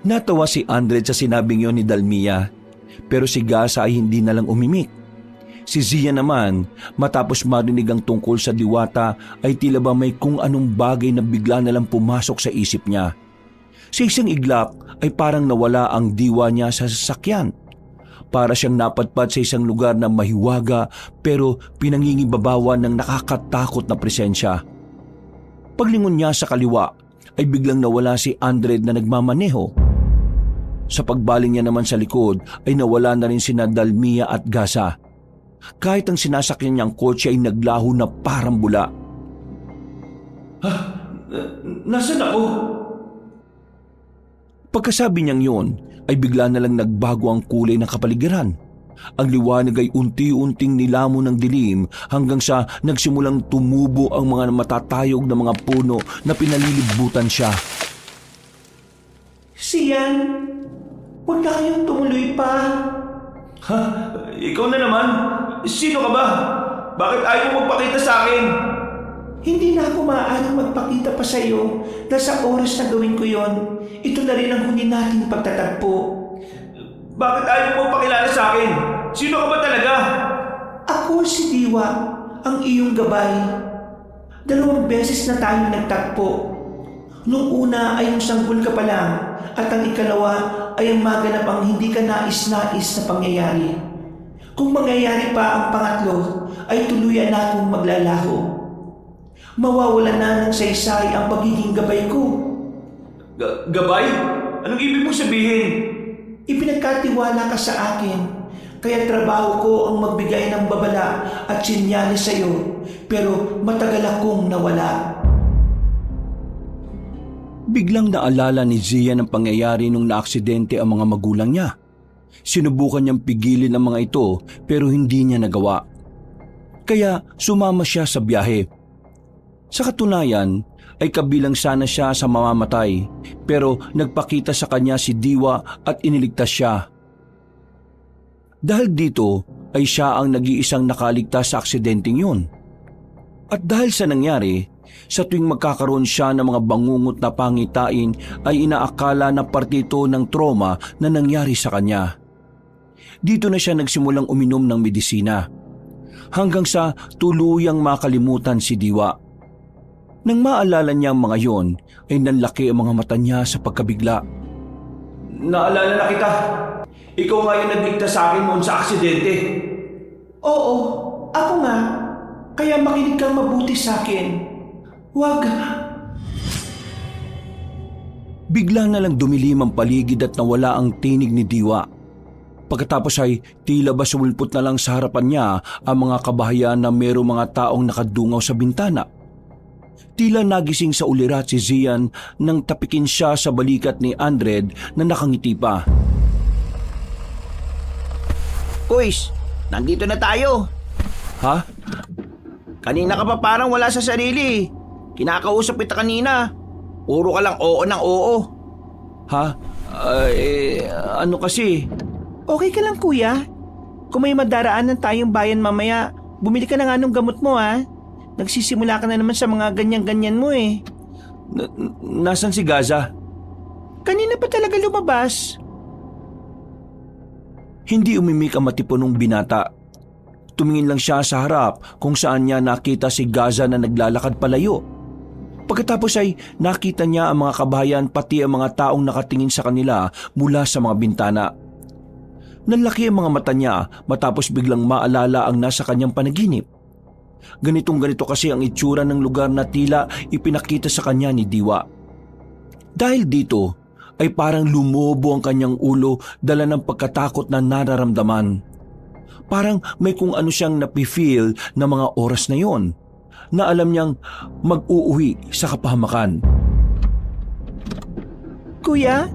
Natawa si Andred sa sinabing yon ni Dalmia, pero si Gaza ay hindi na lang umimik. Si Zia naman, matapos marinig ang tungkol sa diwata, ay tila ba may kung anong bagay na bigla na lang pumasok sa isip niya. Sa isang iglap ay parang nawala ang diwa niya sa sasakyan. Para siyang napadpad sa isang lugar na mahiwaga pero pinangingibabawan ng nakakatakot na presensya. Paglingon niya sa kaliwa ay biglang nawala si Andred na nagmamaneho. Sa pagbaling niya naman sa likod ay nawala na rin sina Dalmia at Gaza. Kahit ang sinasakyan niyang kotse ay naglaho na parang bula. Nasaan ako? Pagkasabi niyang yun ay bigla na lang nagbago ang kulay ng kapaligiran. Ang liwanag ay unti-unting nilamon ng dilim hanggang sa nagsimulang tumubo ang mga matatayog na mga puno na pinalilibutan siya. Sian, huwag na kayong tumuloy pa. Ha? Ikaw na naman? Sino ka ba? Bakit ayaw mo magpakita sa akin? Hindi na ako maaaring magpakita pa sa iyo dahil sa oras na gawin ko yon. Ito na rin ang huli nating pagtatagpo. Bakit ayaw mo pakilala sa akin? Sino ka ba talaga? Ako si Diwa, ang iyong gabay. 2 beses na tayong nagtagpo. Nung una ay yung sanggol ka pa lang at ang ikalawa ay ang maganap ang hindi ka nais-nais na pangyayari. Kung mangyayari pa ang pangatlo ay tuluyan na akong maglalaho. Mawawala na ng saysay ang pagiging gabay ko. Gabay? Anong ibig mong sabihin? Ipinagkatiwala ka sa akin, kaya trabaho ko ang magbigay ng babala at sinyales sa iyo, pero matagal akong nawala. Biglang naalala ni Zia ng pangyayari nung naaksidente ang mga magulang niya. Sinubukan niyang pigilin ang mga ito pero hindi niya nagawa. Kaya sumama siya sa biyahe. Sa katunayan ay kabilang sana siya sa mamamatay pero nagpakita sa kanya si Diwa at iniligtas siya. Dahil dito ay siya ang nag-iisang nakaligtas sa aksidenteng yun. At dahil sa nangyari, sa tuwing magkakaroon siya ng mga bangungot na pangitain ay inaakala na parte ito ng trauma na nangyari sa kanya. Dito na siya nagsimulang uminom ng medisina hanggang sa tuluyang makalimutan si Diwa. Nang maalala niya ang mga yon, ay nanlaki ang mga mata niya sa pagkabigla. Naalala na kita. Ikaw nga yung nagligtas sa akin noon sa aksidente. Oo, ako nga. Kaya makinig kang mabuti sa akin. Huwag. Bigla na lang dumilim ang paligid at nawala ang tinig ni Diwa. Pagkatapos ay tila ba sumulpot na lang sa harapan niya ang mga kabahayan na mayroong mga taong nakadungaw sa bintana. Tila nagising sa ulirat si Zian nang tapikin siya sa balikat ni Andred na nakangiti pa. Kuys, nandito na tayo. Ha? Kanina ka pa parang wala sa sarili. Kinakausap kita kanina. Puro ka lang oo ng oo. Ha? Ano kasi? Okay ka lang kuya? Kung may madaraanan tayong bayan mamaya, bumili ka na nga ng gamot mo ha. Nagsisimula ka na naman sa mga ganyan-ganyan mo eh. Nasaan si Gaza? Kanina pa talaga lumabas. Hindi umimik ang matipunong binata. Tumingin lang siya sa harap kung saan niya nakita si Gaza na naglalakad palayo. Pagkatapos ay nakita niya ang mga kabahayan pati ang mga taong nakatingin sa kanila mula sa mga bintana. Nanlaki ang mga mata niya matapos biglang maalala ang nasa kanyang panaginip. Ganitong-ganito kasi ang itsura ng lugar na tila ipinakita sa kanya ni Diwa. Dahil dito ay parang lumobo ang kanyang ulo dala ng pagkatakot na nararamdaman. Parang may kung ano siyang napifeel na mga oras na yon na alam niyang mag-uuwi sa kapahamakan. Kuya,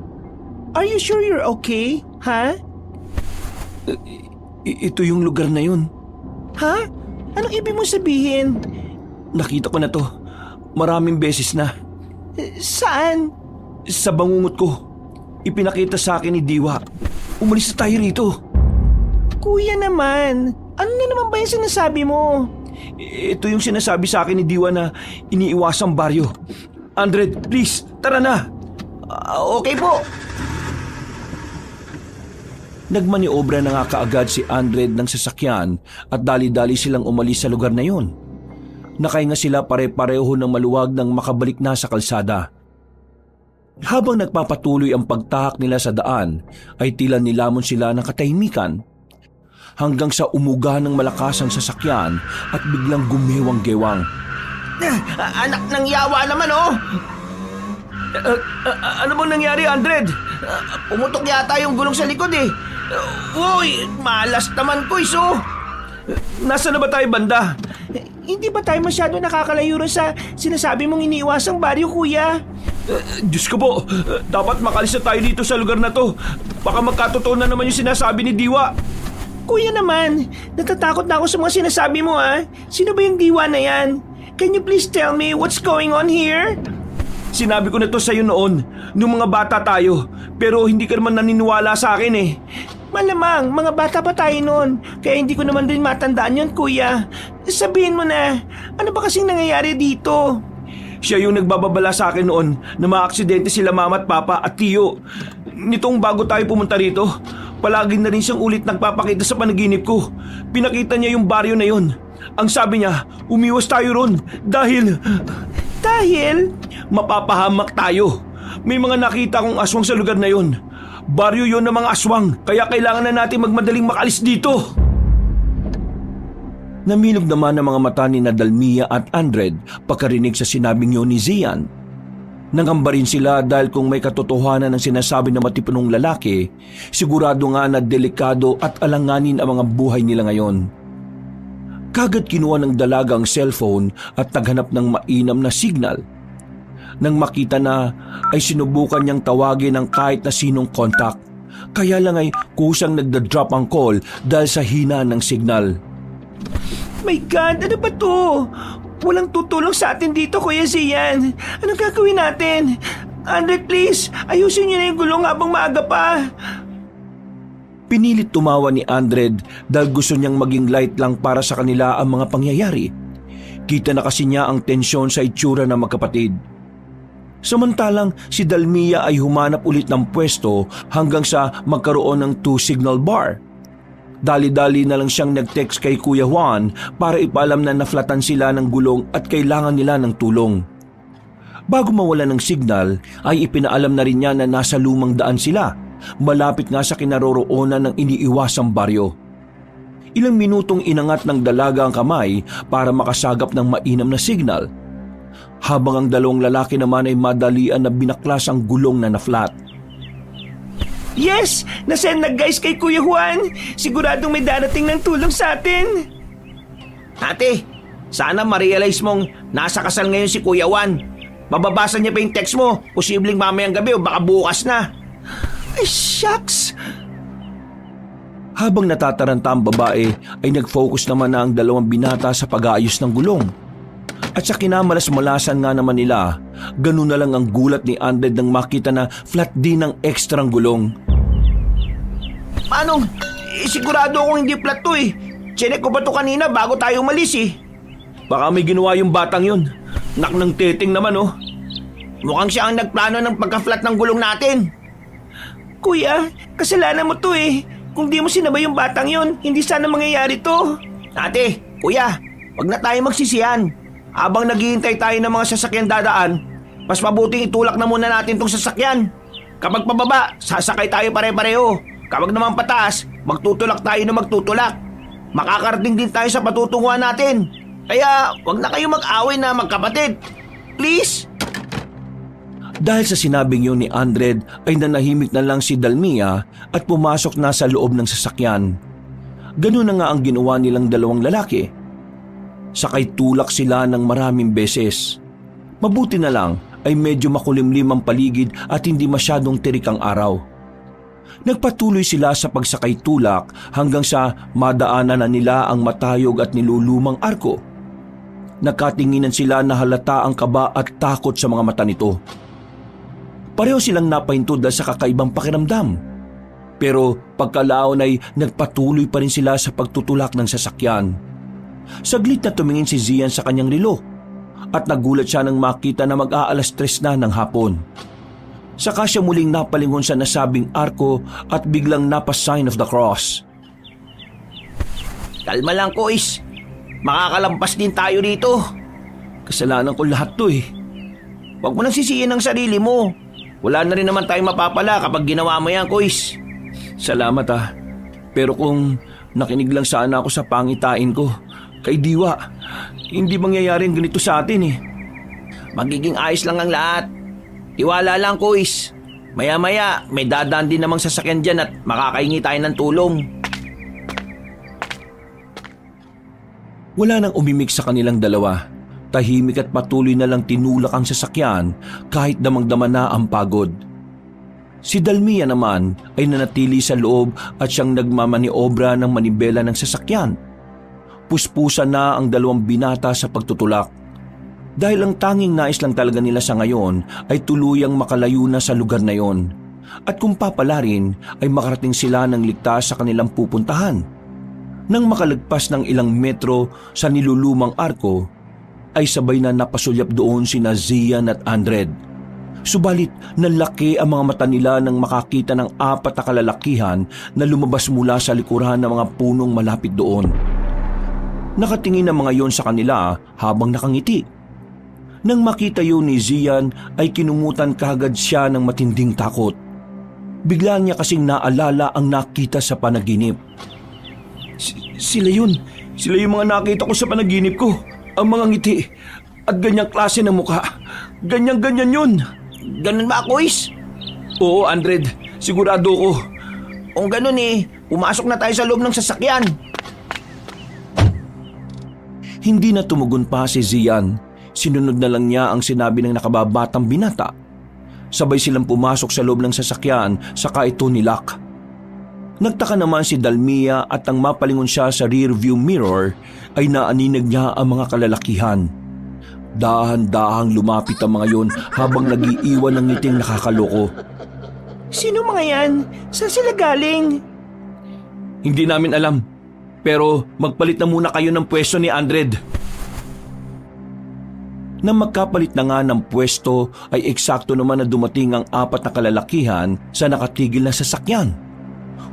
are you sure you're okay? Ha? Ito yung lugar na yun. Ha? Anong ibig mo sabihin? Nakita ko na to. Maraming beses na. Saan? Sa bangungot ko. Ipinakita sa akin ni Diwa. Umalis na tayo rito. Kuya naman, ano na naman ba yung sinasabi mo? Ito yung sinasabi sa akin ni Diwa na iniiwasang baryo. Andred, please, tara na. Okay po. Nagmaniobra na nga kaagad si Andred ng sasakyan at dali-dali silang umalis sa lugar na yun. Nakahinga sila pare-pareho ng maluwag nang makabalik na sa kalsada. Habang nagpapatuloy ang pagtahak nila sa daan, ay tila nilamon sila ng katahimikan. Hanggang sa umuga ng malakas ang sasakyan at biglang gumewang-gewang. Anak ng yawa naman oh! Ano bang nangyari, Andred? Pumutok yata yung gulong sa likod eh. Uy, malas naman Kuys oh! Nasaan na ba tayo banda? Hindi ba tayo masyado nakakalayo rin sa sinasabi mong iniiwasang baryo, kuya? Diyos ko po, dapat makalis na tayo dito sa lugar na to. Baka magkatotoo na naman yung sinasabi ni Diwa. Kuya naman, natatakot na ako sa mga sinasabi mo ha. Sino ba yung Diwa na yan? Can you please tell me what's going on here? Sinabi ko na to sa'yo noon, nung mga bata tayo. Pero hindi ka naman naniniwala sa akin eh. Malamang, mga bata pa tayo noon. Kaya hindi ko naman rin matandaan yun, kuya. Sabihin mo na, ano ba kasing nangyayari dito? Siya yung nagbababala sa akin noon na maaksidente sila mama at papa at tiyo. Nitong bago tayo pumunta rito, palagi na rin siyang ulit nagpapakita sa panaginip ko. Pinakita niya yung baryo na yun. Ang sabi niya, umiwas tayo ron dahil... Dahil? Mapapahamak tayo. May mga nakita kong aswang sa lugar na yun. Baryo yun ng mga aswang, kaya kailangan na natin magmadaling makalis dito. Namilog naman ang mga mata ni Dalmia at Andred pagkarinig sa sinabing yun ni Zian. Nangamba rin sila dahil kung may katotohanan ng sinasabi ng matipunong lalaki, sigurado nga na delikado at alanganin ang mga buhay nila ngayon. Kagad kinuha ng dalaga ang cellphone at naghanap ng mainam na signal. Nang makita na ay sinubukan niyang tawagin ang kahit na sinong kontak. Kaya lang ay kusang nagda-drop ang call dahil sa hina ng signal. My God, ano ba to? Walang tutulong sa atin dito, Kuya Zian. Anong gagawin natin? Andred, please, ayusin niyo na yung gulong habang maaga pa. Pinilit tumawa ni Andred dahil gusto niyang maging light lang para sa kanila ang mga pangyayari. Kita na kasi niya ang tensyon sa itsura ng magkapatid. Samantalang si Dalmia ay humanap ulit ng pwesto hanggang sa magkaroon ng 2-signal bar. Dali-dali na lang siyang nag-text kay Kuya Juan para ipaalam na naflatan sila ng gulong at kailangan nila ng tulong. Bago mawala ng signal ay ipinaalam na rin niya na nasa lumang daan sila, malapit nga sa kinaroroonan ng iniiwasang baryo. Ilang minutong inangat ng dalaga ang kamay para makasagap ng mainam na signal, habang ang dalawang lalaki naman ay madalian na binaklas ang gulong na na-flat. Yes! Nasend na guys kay Kuya Juan! Siguradong may darating ng tulong sa atin! Ate, sana ma-realize mong nasa kasal ngayon si Kuya Juan. Mababasa niya pa yung text mo, posibleng mamayang gabi o baka bukas na. Ay, shucks! Habang natataranta ang babae ay nag-focus naman na ang dalawang binata sa pag-aayos ng gulong. At sa kinamalas-malasan nga naman nila, ganun na lang ang gulat ni Andred nang makita na flat din ang ekstrang gulong. Manong, sigurado akong hindi flat to eh. Chinek ko ba to kanina bago tayo umalis eh. Baka may ginawa yung batang yun. Nak ng teting naman oh. Mukhang siya ang nagplano ng pagka-flat ng gulong natin. Kuya, kasalanan mo to eh. Kung di mo sinabay yung batang yon, hindi sana mangyayari to. Ate, kuya, wag na tayo magsisiyan. Habang naghihintay tayo ng mga sasakyan dadaan, mas mabuting itulak na muna natin tong sasakyan. Kapag pababa, sasakay tayo pare-pareho. Kapag naman pataas, magtutulak tayo na magtutulak. Makakarating din tayo sa patutunguhan natin. Kaya wag na kayo mag-away na magkapatid. Please? Dahil sa sinabing yun ni Andred ay nanahimik na lang si Dalmia at pumasok na sa loob ng sasakyan. Ganun na nga ang ginawa nilang dalawang lalaki. Sakay tulak sila ng maraming beses. Mabuti na lang ay medyo makulimlim ang paligid at hindi masyadong tirik ang araw. Nagpatuloy sila sa pagsakay tulak hanggang sa madaanan na nila ang matayog at nilulumang arko. Nakatinginan sila na halata ang kaba at takot sa mga mata nito. Pareho silang napahinto dahil sa kakaibang pakiramdam. Pero pagkalaon ay nagpatuloy pa rin sila sa pagtutulak ng sasakyan. Saglit na tumingin si Zian sa kanyang relo at nagulat siya nang makita na mag-aalas 3 na ng hapon. Saka siya muling napalingon sa nasabing arko at biglang napa-sign of the cross. Kalma lang, Kois. Makakalampas din tayo rito. Kasalanan ko lahat to eh. Huwag mo nang sisihin ang sarili mo. Wala na rin naman tayong mapapala kapag ginawa mo yan, Kois. Salamat ah. Pero kung nakinig lang sana ako sa pangitain ko, kay Diwa, hindi mangyayari ang ganito sa atin eh. Magiging ayos lang ang lahat. Tiwala lang, Kois. Maya-maya, may dadaan din namang sasakyan dyan at makakaingi tayo ng tulong. Wala nang umimik sa kanilang dalawa. Tahimik at patuloy na lang tinulak ang sasakyan kahit damang-dama na ang pagod. Si Dalmia naman ay nanatili sa loob at siyang nagmamaniobra ng manibela ng sasakyan. Puspusan na ang dalawang binata sa pagtutulak. Dahil ang tanging nais lang talaga nila sa ngayon ay tuluyang makalayo na sa lugar na yon. At kung papala rin ay makarating sila ng ligtas sa kanilang pupuntahan. Nang makalagpas ng ilang metro sa nilulumang arko, ay sabay na napasulyap doon sina Zian at Andred. Subalit nalaki ang mga mata nila nang makakita ng 4 na kalalakihan na lumabas mula sa likuran ng mga punong malapit doon. Nakatingin ang mga yon sa kanila habang nakangiti. Nang makita yun ni Zian ay kinumutan kagad siya ng matinding takot. Bigla niya kasing naalala ang nakita sa panaginip. Sila yun. Sila yung mga nakita ko sa panaginip ko. Ang mga ngiti at ganyang klase ng mukha. Ganyan-ganyan yun. Ganun ba, Kois? Oo, Andred. Sigurado ko. Kung ganun eh, pumasok na tayo sa loob ng sasakyan. Hindi na tumugon pa si Zian. Sinunod na lang niya ang sinabi ng nakababatang binata. Sabay silang pumasok sa loob ng sasakyan saka ito nilak. Nagtaka naman si Dalmia at nang mapalingon siya sa rear view mirror ay naaninag niya ang mga kalalakihan. Dahan-dahang lumapit ang mga yon habang nag-iiwan ng ngiting nakakaloko. Sino mga yan? Saan sila galing? Hindi namin alam, pero magpalit na muna kayo ng pwesto ni Andred. Nang magkapalit na nga ng pwesto ay eksakto naman na dumating ang 4 na kalalakihan sa nakatigil na sasakyan.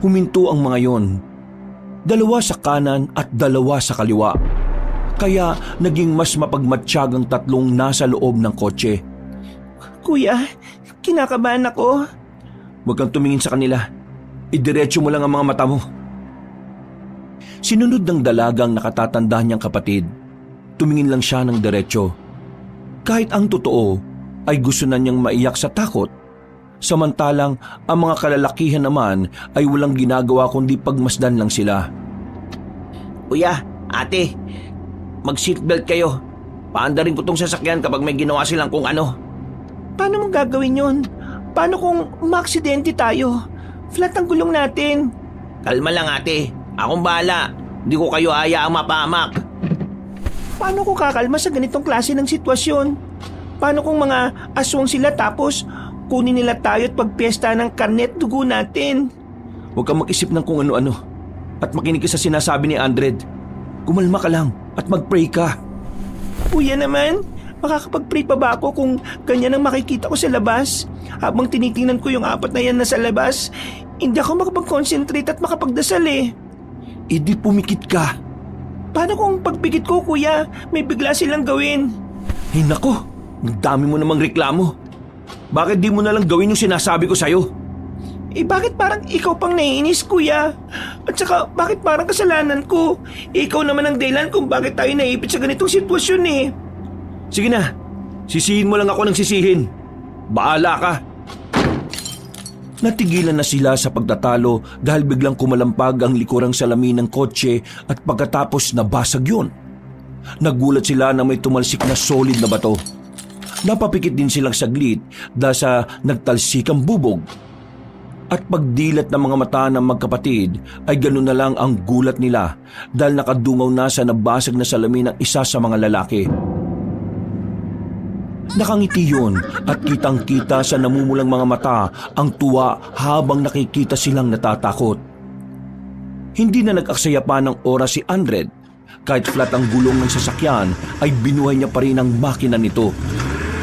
Huminto ang mga yon. 2 sa kanan at 2 sa kaliwa. Kaya naging mas mapagmatsyag ang 3 nasa loob ng kotse. Kuya, kinakabahan ako. Huwag kang tumingin sa kanila. Idiretso mo lang ang mga mata mo. Sinunod ng dalagang nakatatanda niyang kapatid. Tumingin lang siya ng diretsyo. Kahit ang totoo ay gusto na niyang maiyak sa takot. Samantalang ang mga kalalakihan naman ay walang ginagawa kundi pagmasdan lang sila. Kuya, ate, mag-seatbelt kayo. Paandarin ko tong sasakyan kapag may ginawa silang kung ano. Paano mong gagawin yun? Paano kung maaksidente tayo? Flat ang gulong natin. Kalma lang ate, akong bahala. Hindi ko kayo hayaang mapahamak. Paano ko kakalma sa ganitong klase ng sitwasyon? Paano kung mga aswang sila tapos kunin nila tayo at pagpiesta ng karne at dugo natin? Huwag kang mag-isip ng kung ano-ano at makinig ka sa sinasabi ni Andred. Kumalma ka lang at mag-pray ka. Kuya naman, makakapag-pray pa ba ako kung ganyan ang makikita ko sa labas? Habang tinitingnan ko yung 4 na yan na sa labas, hindi ako makapag-concentrate at makapagdasal eh. Di pumikit ka. Paano kung pagpikit ko, kuya, may bigla silang gawin? Ay nako, ang dami mo namang reklamo. Bakit di mo na lang gawin yung sinasabi ko sa'yo? Bakit parang ikaw pang naiinis, kuya? At saka, bakit parang kasalanan ko? Ikaw naman ang dahilan kung bakit tayo naipit sa ganitong sitwasyon eh. Sige na, sisihin mo lang ako ng sisihin. Baala ka. Natigilan na sila sa pagtatalo dahil biglang kumalampag ang likurang salamin ng kotse at pagkatapos nabasag yun. Nagulat sila na may tumalsik na solid na bato. Napapikit din silang saglit dahil sa nagtalsikang bubog. At pagdilat ng mga mata ng magkapatid ay ganoon na lang ang gulat nila dahil nakadungaw na sa nabasag na salamin ng isa sa mga lalaki. Nakangiti yun at kitang-kita sa namumulang mga mata ang tuwa habang nakikita silang natatakot. Hindi na nag-aksaya pa ng oras si Andred. Kahit flat ang gulong ng sasakyan ay binuhay niya pa rin ang makina nito.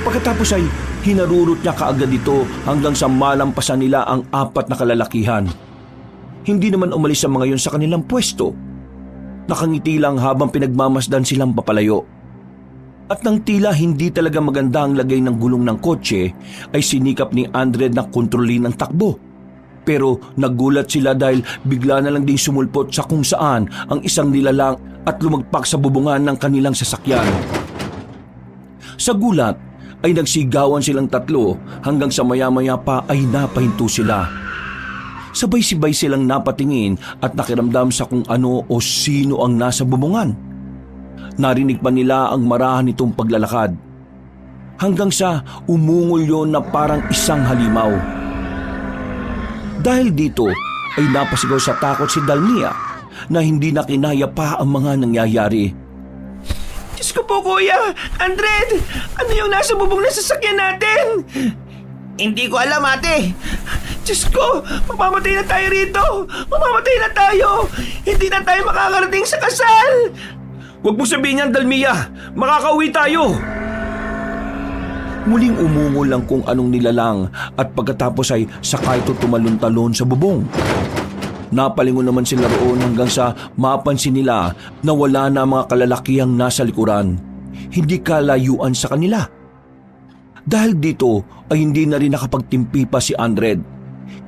Pagkatapos ay hinarurot niya kaagad ito hanggang sa malampasan nila ang 4 na kalalakihan. Hindi naman umalis ang mga yon sa kanilang pwesto. Nakangiti lang habang pinagmamasdan silang papalayo. At nang tila hindi talaga maganda ang lagay ng gulong ng kotse, ay sinikap ni Andred na kontrolin ang takbo. Pero nagulat sila dahil bigla na lang ding sumulpot sa kung saan ang isang nilalang at lumagpak sa bubungan ng kanilang sasakyan. Sa gulat ay nagsigawan silang tatlo hanggang sa maya-maya pa ay napahinto sila. Sabay-sibay silang napatingin at nakiramdam sa kung ano o sino ang nasa bubungan. Narinig pa nila ang marahan nitong paglalakad. Hanggang sa umungol yon na parang isang halimaw. Dahil dito ay napasigaw sa takot si Dalmia na hindi na kinaya pa ang mga nangyayari. Diyos ko po, kuya! Andred! Ano yung nasa bubong na sasakyan natin? Hindi ko alam ate. Diyos ko! Mamamatay na tayo rito! Mamamatay na tayo! Hindi na tayo makakarating sa kasal! Huwag mo sabihin yan, Dalmia! Makakauwi tayo! Muling umungol lang kung anong nilalang at pagkatapos ay saka ito tumalon-talon sa bubong. Napalingon naman sila roon hanggang sa mapansin nila na wala na mga kalalakihang nasa likuran. Hindi kalayuan sa kanila. Dahil dito ay hindi na rin nakapagtimpi pa si Andred.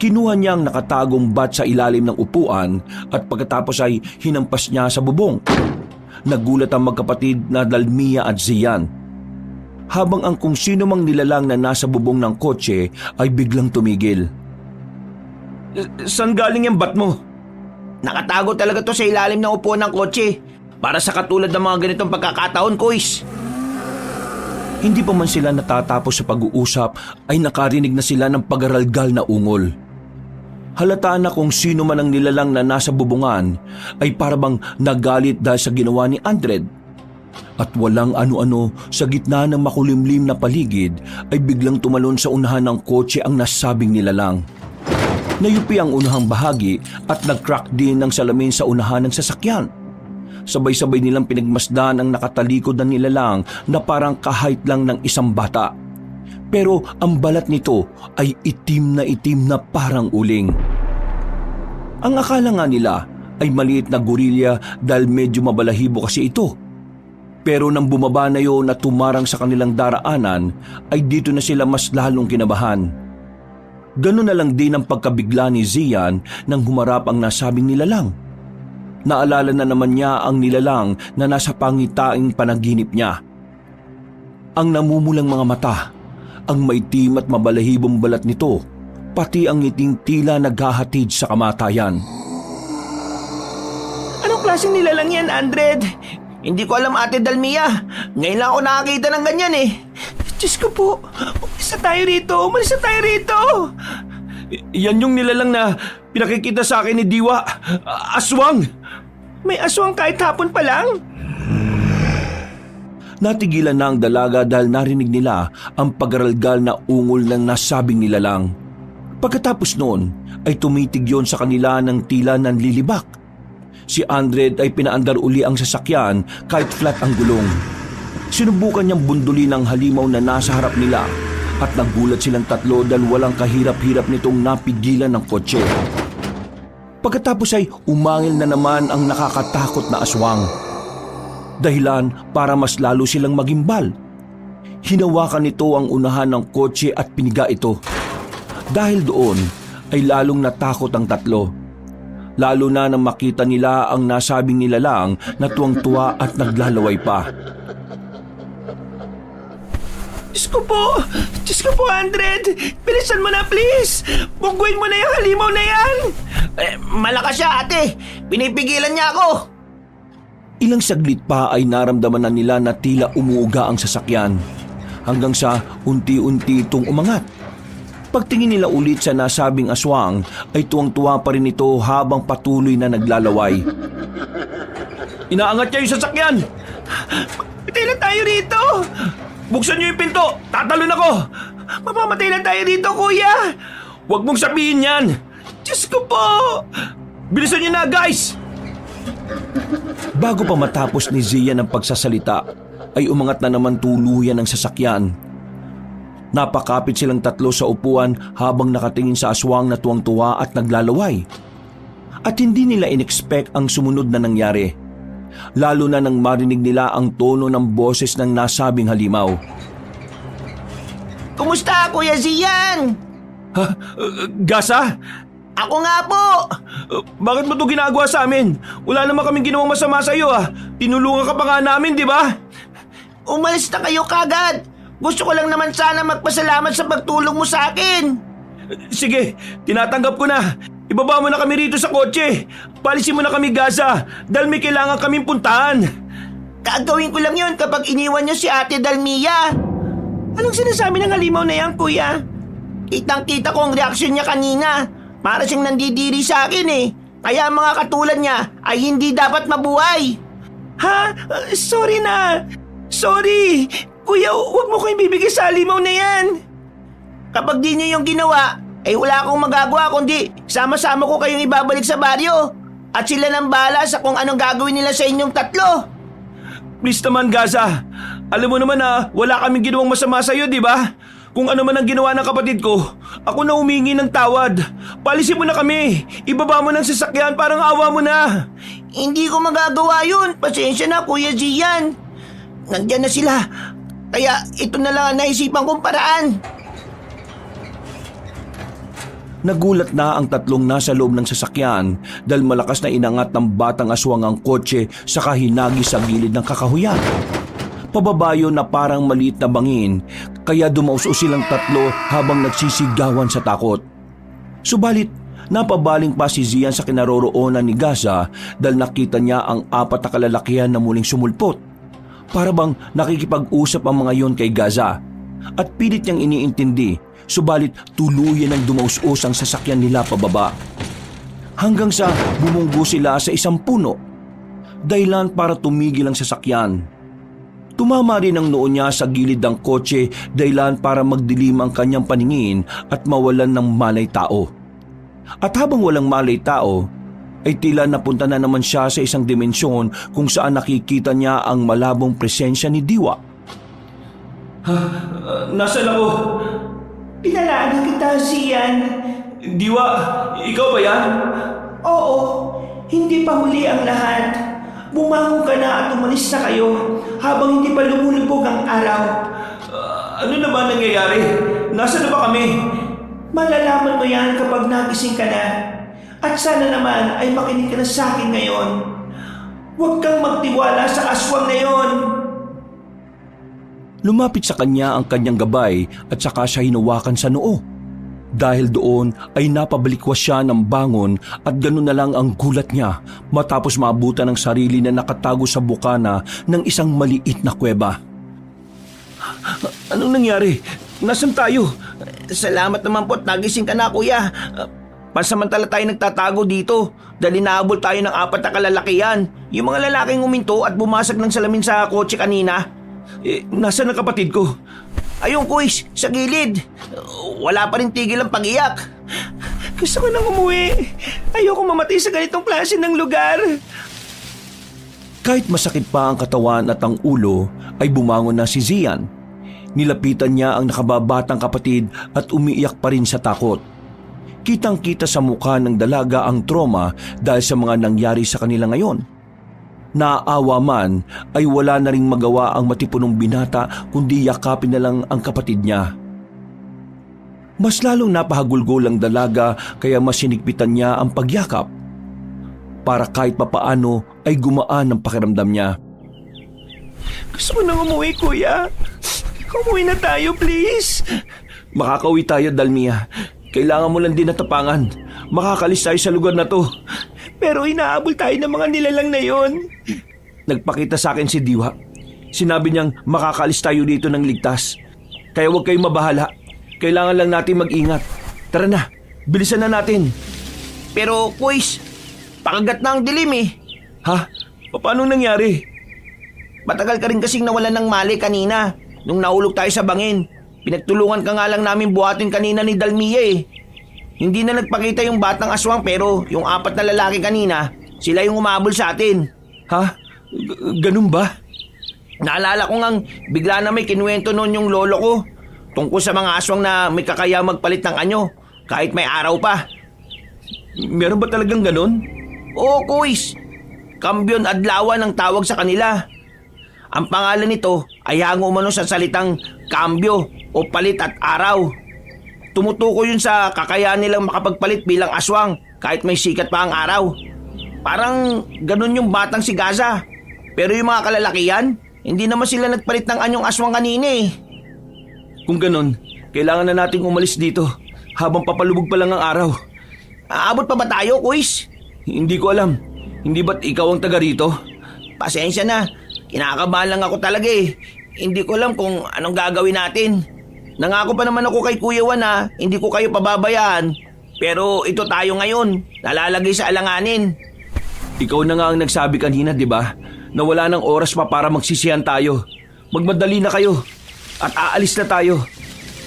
Kinuha niya ang nakatagong bat sa ilalim ng upuan at pagkatapos ay hinampas niya sa bubong. Nagulat ang magkapatid na Dalmia at Zian. Habang ang kung sino mang nilalang na nasa bubong ng kotse ay biglang tumigil. Saan galing yung bat mo? Nakatago talaga to sa ilalim ng upuan ng kotse. Para sa katulad ng mga ganitong pagkakataon, Kuis. Hindi pa man sila natatapos sa pag-uusap ay nakarinig na sila ng pagaralgal na ungol. Halata na kung sino man ang nilalang na nasa bubungan ay parabang nagalit dahil sa ginawa ni Andred. At walang ano-ano sa gitna ng makulimlim na paligid ay biglang tumalon sa unahan ng kotse ang nasabing nilalang. Nayupi ang unahang bahagi at nag-crack din ng salamin sa unahan ng sasakyan. Sabay-sabay nilang pinagmasdan ang nakatalikod na nilalang na parang kahait lang ng isang bata. Pero ang balat nito ay itim na parang uling. Ang akala nga nila ay maliit na gorilya dahil medyo mabalahibo kasi ito. Pero nang bumaba na yun at tumarang sa kanilang daraanan ay dito na sila mas lalong kinabahan. Ganun na lang din ang pagkabigla ni Zian nang humarap ang nasabing nilalang. Naalala na naman niya ang nilalang na nasa pangitaing panaginip niya. Ang namumulang mga mata, ang maitim at mabalahibong balat nito, pati ang ngiting tila naghahatid sa kamatayan. Anong klaseng nilalang yan, Andred? Hindi ko alam, Ate Dalmia. Ngayon lang ako nakakita ng ganyan eh. Diyos ko po, umalis na tayo rito, umalis na tayo rito. Yan yung nilalang na pinakikita sa akin ni Diwa. Aswang! May aswang kahit hapon pa lang? Natigilan na ang dalaga dahil narinig nila ang pagaralgal na ungol ng nasabing nilalang. Pagkatapos noon ay tumitig yon sa kanila ng tila nanlilibak. Si Andred ay pinaandar uli ang sasakyan kahit flat ang gulong. Sinubukan niyang bundulin ang halimaw na nasa harap nila at nagulat silang tatlo dahil walang kahirap-hirap nitong napigilan ng kotse. Pagkatapos ay umangil na naman ang nakakatakot na aswang. Dahilan para mas lalo silang magimbal. Hinawakan nito ang unahan ng kotse at piniga ito. Dahil doon ay lalong natakot ang tatlo. Lalo na nang makita nila ang nasabing nilalang na tuwang-tuwa at naglalaway pa. Diyos ko po, Andred! Bilisan mo na, please! Bungguin mo na yung halimaw na yan! Malakas siya, ate. Pinipigilan niya ako. Ilang saglit pa ay naramdaman na nila na tila umuuga ang sasakyan. Hanggang sa unti-unti itong umangat. Pagtingin nila ulit sa nasabing aswang ay tuwang-tuwa pa rin ito habang patuloy na naglalaway. Inaangat niya yung sasakyan! Matay na tayo rito! Buksan niyo yung pinto! Tatalon ako! Mamamatay na tayo dito, kuya! Huwag mong sabihin yan! Diyos ko po! Bilisan niyo na, guys! Bago pa matapos ni Zian ang pagsasalita, ay umangat na naman tuluyan ang sasakyan. Napakapit silang tatlo sa upuan habang nakatingin sa aswang na tuwang-tuwa at naglalaway. At hindi nila inexpect ang sumunod na nangyari. Lalo na nang marinig nila ang tono ng boses ng nasabing halimaw. Kumusta, Kuya Zian? Gasa? Ako nga po. Bakit mo ito ginagawa sa amin? Wala naman kaming ginawang masama sa iyo ah. Tinulungan ka pa nga namin, di ba? Umalis na kayo kagad. Gusto ko lang naman sana magpasalamat sa pagtulong mo sa akin. Sige, tinatanggap ko na. Ibaba mo na kami rito sa kotse. Palisin mo na kami, Gaza, dahil may kailangan kaming puntahan. Gagawin ko lang yun kapag iniwan niyo si Ate Dalmia. Anong sinasabi ng halimaw na yan, kuya? Kitang-kita ko ang reaksyon niya kanina. Para siyang nandidiri sa akin eh. Kaya mga katulad niya ay hindi dapat mabuhay. Ha? Sorry na. Sorry. Kuya, huwag mo ko ibibigay sa halimaw na yan. Kapag di niyo yung ginawa, ay wala akong magagawa kundi sama-sama ko kayong ibabalik sa baryo. At sila nang bahala sa kung anong gagawin nila sa inyong tatlo. Please naman, Gaza. Alam mo naman na wala kaming ginawang masama sa iyo, di ba? Kung ano man ang ginawa ng kapatid ko, ako na humingi ng tawad. Palisin mo na kami. Ibaba mo ng sasakyan, parang awa mo na. Hindi ko magagawa yun. Pasensya na, Kuya Gian. Nandiyan na sila. Kaya ito na lang ang naisipan kong paraan. Nagulat na ang tatlong nasa loob ng sasakyan dahil malakas na inangat ng batang aswang ang kotse sa kahinagi sa gilid ng kakahuyan. Pababayo na parang maliit na bangin kaya dumauso silang tatlo habang nagsisigawan sa takot. Subalit, napabaling pa si Zian sa kinaroroonan ni Gaza dahil nakita niya ang apat na kalalakihan na muling sumulpot. Para bang nakikipag-usap ang mga yon kay Gaza at pilit niyang iniintindi, subalit tuluyan ang dumaus-us ang sasakyan nila pababa. Hanggang sa bumunggo sila sa isang puno, dahilan para tumigil ang sasakyan. Tumama rin ang noo niya sa gilid ng kotse dahilan para magdilim ang kanyang paningin at mawalan ng malay tao. At habang walang malay tao, ay tila napunta na naman siya sa isang dimensyon kung saan nakikita niya ang malabong presensya ni Diwa. Nasaan ako? Pinalaan kita, Zian. Diwa, ikaw ba yan? Oo, hindi pa huli ang lahat. Bumangon ka na at umalis na kayo habang hindi pa lumulubog ang araw. Ano na ba nangyayari? Nasaan na ba kami? Malalaman mo yan kapag nagising ka na. At sana naman ay makinig ka na sa akin ngayon. Huwag kang magtiwala sa aswang na yon. Lumapit sa kanya ang kanyang gabay at saka siya hinawakan sa noo. Dahil doon ay napabalikwas siya ng bangon at ganoon na lang ang gulat niya matapos maabutan ng sarili na nakatago sa bukana ng isang maliit na kuweba. Anong nangyari? Nasaan tayo? Salamat naman po at nagising ka na, kuya. Pansamantala tayo nagtatago dito dahil inaabol tayo ng 4 na kalalakihan. Yung mga lalaking uminto at bumasag ng salamin sa kotse kanina. Nasaan ang kapatid ko? Ayun, kuis, sa gilid. Wala pa rin tigil ang pag-iyak. Gusto ko nang umuwi. Ayoko mamatay sa ganitong klase ng lugar. Kahit masakit pa ang katawan at ang ulo, ay bumangon na si Zian. Nilapitan niya ang nakababatang kapatid at umiiyak pa rin sa takot. Kitang-kita sa mukha ng dalaga ang trauma dahil sa mga nangyari sa kanila ngayon. Naaawa man ay wala na ring magawa ang matipunong binata kundi yakapin na lang ang kapatid niya. Mas lalong napahagulgol ang dalaga kaya mas sinigpitan niya ang pagyakap. Para kahit papaano ay gumaan ang pakiramdam niya. Gusto ko nang umuwi, kuya. Umuwi na tayo, please. Makakauwi tayo, Dalmia. Kailangan mo lang din natapangan. Makakalis tayo sa lugar na to. Pero inaabol tayo ng mga nilalang na yon. Nagpakita sa akin si Diwa. Sinabi niyang makakalis tayo dito ng ligtas. Kaya huwag kayong mabahala. Kailangan lang natin mag-ingat. Tara na, bilisan na natin. Pero, kuis, pakagat na ang dilim eh. Ha? Paano nangyari? Matagal ka rin kasing nawalan ng mali kanina nung nahulog tayo sa bangin. Pinagtulungan ka nga lang namin buhatin kanina ni Dalmia eh. Hindi na nagpakita yung batang aswang pero yung 4 na lalaki kanina, sila yung umabol sa atin. Ha? Ganun ba? Naalala ko ngang bigla na may kinuwento noon yung lolo ko tungkol sa mga aswang na may kakaya magpalit ng anyo kahit may araw pa. Meron ba talagang ganun? Oo, kuis. Kambyon adlawan ang tawag sa kanila. Ang pangalan nito ay hango umano sa salitang kambyo o palit at araw. Tumutukoy yun sa kakayahan nilang makapagpalit bilang aswang kahit may sikat pa ang araw. Parang ganun yung batang si Gaza. Pero yung mga kalalakihan, hindi naman sila nagpalit ng anyong aswang kanina eh. Kung ganun, kailangan na nating umalis dito habang papalubog pa lang ang araw. Aabot pa ba tayo, kuis? Hindi ko alam. Hindi ba't ikaw ang taga rito? Pasensya na. Kinakabahan lang ako talaga eh. Hindi ko alam kung anong gagawin natin. Nangako pa naman ako kay Kuya Juan na hindi ko kayo pababayaan. Pero ito tayo ngayon, nalalagay sa alanganin. Ikaw na nga ang nagsabi kanina, di ba? Na wala ng oras pa para magsisihan tayo. Magmadali na kayo. At aalis na tayo.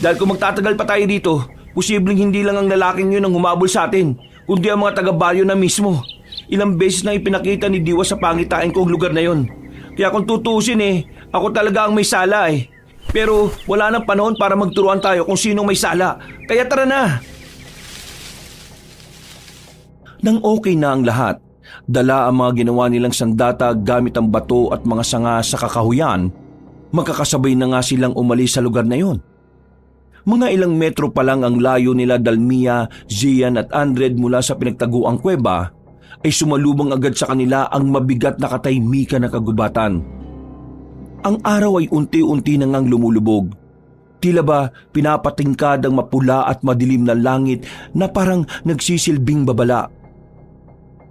Dahil kung magtatagal pa tayo dito, posibleng hindi lang ang lalaking yun ang humabol sa atin, kundi ang mga taga-baryo na mismo. Ilang beses na ipinakita ni Diwa sa pangitain kong lugar na yon. Kaya kung tutusin ako talaga ang may sala eh. Pero wala nang panahon para magturuan tayo kung sinong may sala. Kaya tara na! Nang okay na ang lahat, dala ang mga ginawa nilang sandata gamit ang bato at mga sanga sa kakahuyan, magkakasabay na nga silang umalis sa lugar na yon. Mga ilang metro pa lang ang layo nila Dalmia, Zian at Andred mula sa pinagtaguang kuweba, ay sumalubong agad sa kanila ang mabigat na katahimikan ng kagubatan. Ang araw ay unti-unti nang lumulubog. Tila ba pinapatingkad ang mapula at madilim na langit na parang nagsisilbing babala.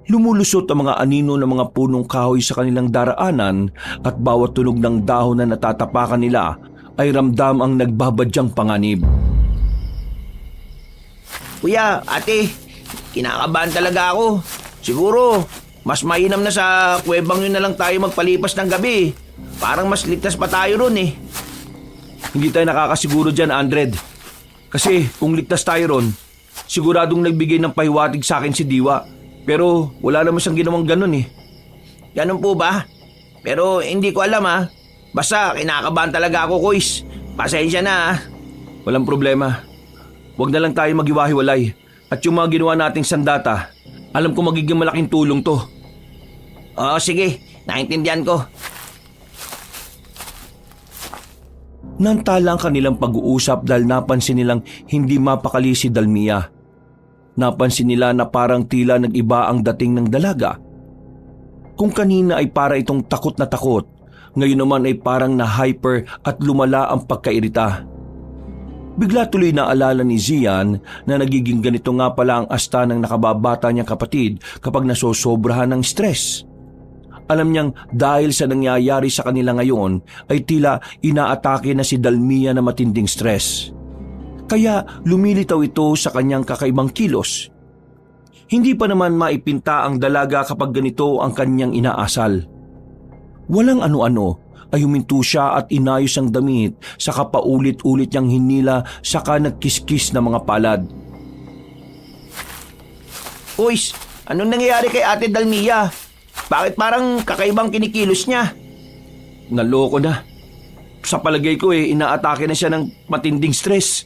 Lumulusot ang mga anino ng mga punong kahoy sa kanilang daraanan at bawat tunog ng dahon na natatapakan nila ay ramdam ang nagbabadyang panganib. Kuya, ate, kinakabahan talaga ako. Siguro, mas mainam na sa kuwebang yun na lang tayo magpalipas ng gabi. Parang mas ligtas pa tayo ron eh. Hindi tayo nakakasiguro dyan, Andred. Kasi kung ligtas tayo ron, siguradong nagbigay ng pahiwatig sa akin si Diwa. Pero wala naman siyang ginawang ganun eh. Ganun po ba? Pero hindi ko alam ha. Basta kinakabahan talaga ako, kuis. Pasensya na ha. Walang problema. Huwag na lang tayo maghiwa-hiwalay. At yung mga ginawa nating sandata, alam ko magiging malaking tulong to. Oo, sige. Naintindihan ko. Nantala ang kanilang pag-uusap dahil napansin nilang hindi mapakali si Dalmia. napansin nila na parang tila nag-iba ang dating ng dalaga. Kung kanina ay para itong takot na takot, ngayon naman ay parang na-hyper at lumala ang pagkairita. Bigla tuloy naalala ni Zian na nagiging ganito nga pala ang asta ng nakababata niyang kapatid kapag nasosobrahan ng stress. Alam niyang dahil sa nangyayari sa kanila ngayon ay tila inaatake na si Dalmia na matinding stress. Kaya lumilitaw ito sa kanyang kakaibang kilos. Hindi pa naman maipinta ang dalaga kapag ganito ang kanyang inaasal. Walang ano-ano ay huminto siya at inayos ang damit saka paulit-ulit niyang hinila saka nagkiskis na mga palad. Uys, anong nangyayari kay Ate Dalmia? Bakit parang kakaibang kinikilos niya? Naloko na. Sa palagay ko inaatake na siya ng matinding stress.